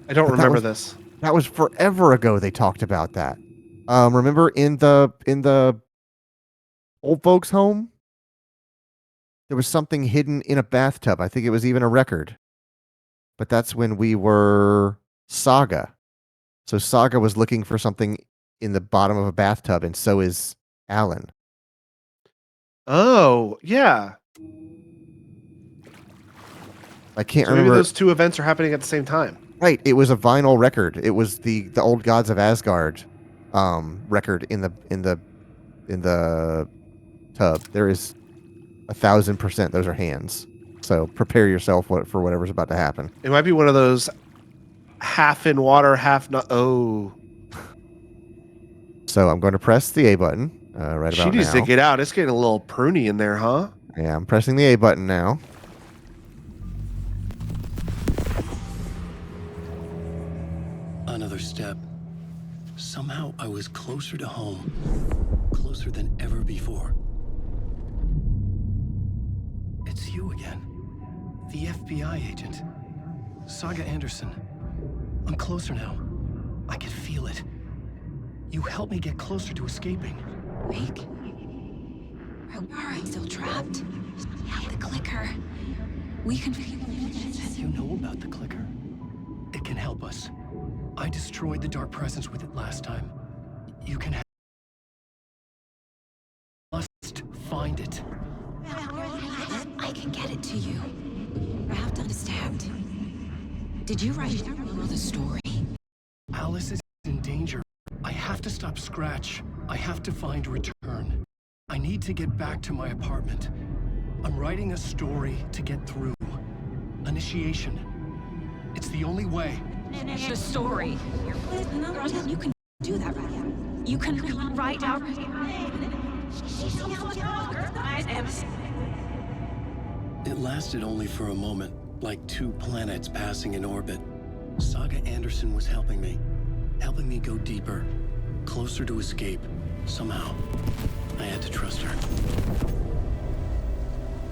I don't remember this. That was forever ago they talked about that. Remember in the old folks' home? There was something hidden in a bathtub. I think it was even a record. But that's when we were Saga. So Saga was looking for something in the bottom of a bathtub, and so is Alan. Oh, yeah. I can't So remember. maybe those two events are happening at the same time. Right, it was a vinyl record. It was the Old Gods of Asgard record in the tub. There is 1,000% those are hands. So prepare yourself for whatever's about to happen. It might be one of those half in water, half not. Oh. So I'm going to press the A button right about now. She needs to get out. It's getting a little pruny in there, huh? Yeah, I'm pressing the A button now. Another step. Somehow I was closer to home. Closer than ever before. It's you again. The FBI agent. Saga Anderson. I'm closer now. I can feel it. You helped me get closer to escaping. Wake. Are I still trapped? The clicker. We can... You know about the clicker. It can help us. I destroyed the dark presence with it last time. You can must find it. I can get it to you. I have to understand. Did you write the story? Alice is in danger. I have to stop Scratch. I have to find Return. I need to get back to my apartment. I'm writing a story to get through. Initiation. It's the only way. The story. You can do that, right? You can write out... It lasted only for a moment, like two planets passing in orbit. Saga Anderson was helping me go deeper, closer to escape. Somehow, I had to trust her.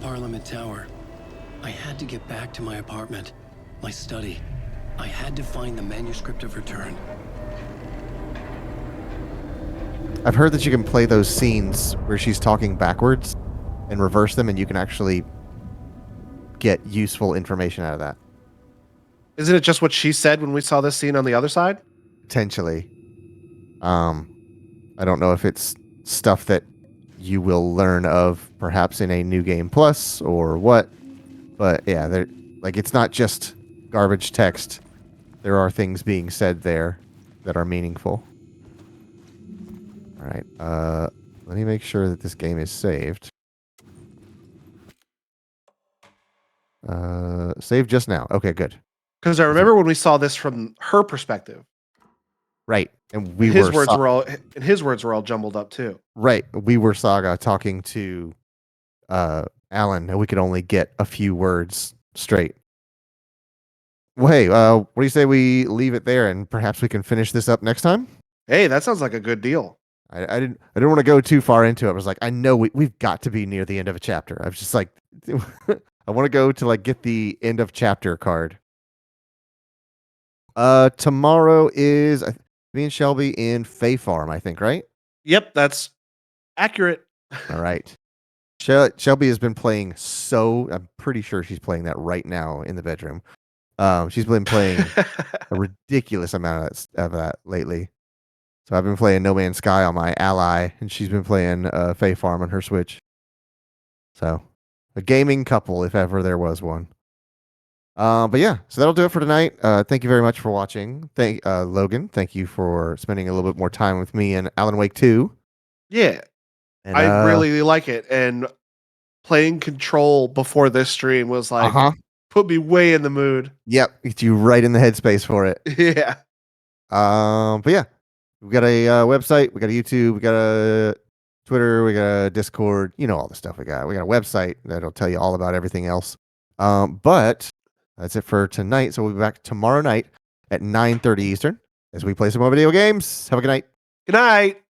Parliament Tower. I had to get back to my apartment, my study. I had to find the manuscript of Return. I've heard that you can play those scenes where she's talking backwards and reverse them, and you can actually get useful information out of that. Isn't it just what she said when we saw this scene on the other side? Potentially. I don't know if it's stuff that you will learn of perhaps in a new game plus or what, but yeah, it's not just garbage text. There are things being said there that are meaningful. All right. Let me make sure that this game is saved. Saved just now. Okay, good. Because I remember when we saw this from her perspective. Right. And his words were all jumbled up too. Right. We were Saga talking to Alan, and we could only get a few words straight. Well, hey, what do you say we leave it there, and perhaps we can finish this up next time? Hey, that sounds like a good deal. I didn't want to go too far into it. I was like, I know we've got to be near the end of a chapter. I was just like, I want to go to like get the end of chapter card. Tomorrow is me and Shelby in Fae Farm, I think, right? Yep, that's accurate. All right. Shelby has been playing I'm pretty sure she's playing that right now in the bedroom. She's been playing a ridiculous amount of that lately. So I've been playing No Man's Sky on my Ally, and she's been playing Fae Farm on her Switch. So a gaming couple, if ever there was one. But yeah, so that'll do it for tonight. Thank you very much for watching. Logan, thank you for spending a little bit more time with me and Alan Wake 2. Yeah. And, I really like it. And playing Control before this stream was like, put me way in the mood. Yep, get you right in the headspace for it. Yeah. But yeah, we got a website, we got a YouTube, we got a Twitter, we got a Discord, all the stuff we got. We got a website that'll tell you all about everything else. But that's it for tonight. So we'll be back tomorrow night at 9:30 Eastern as we play some more video games. Have a good night. Good night.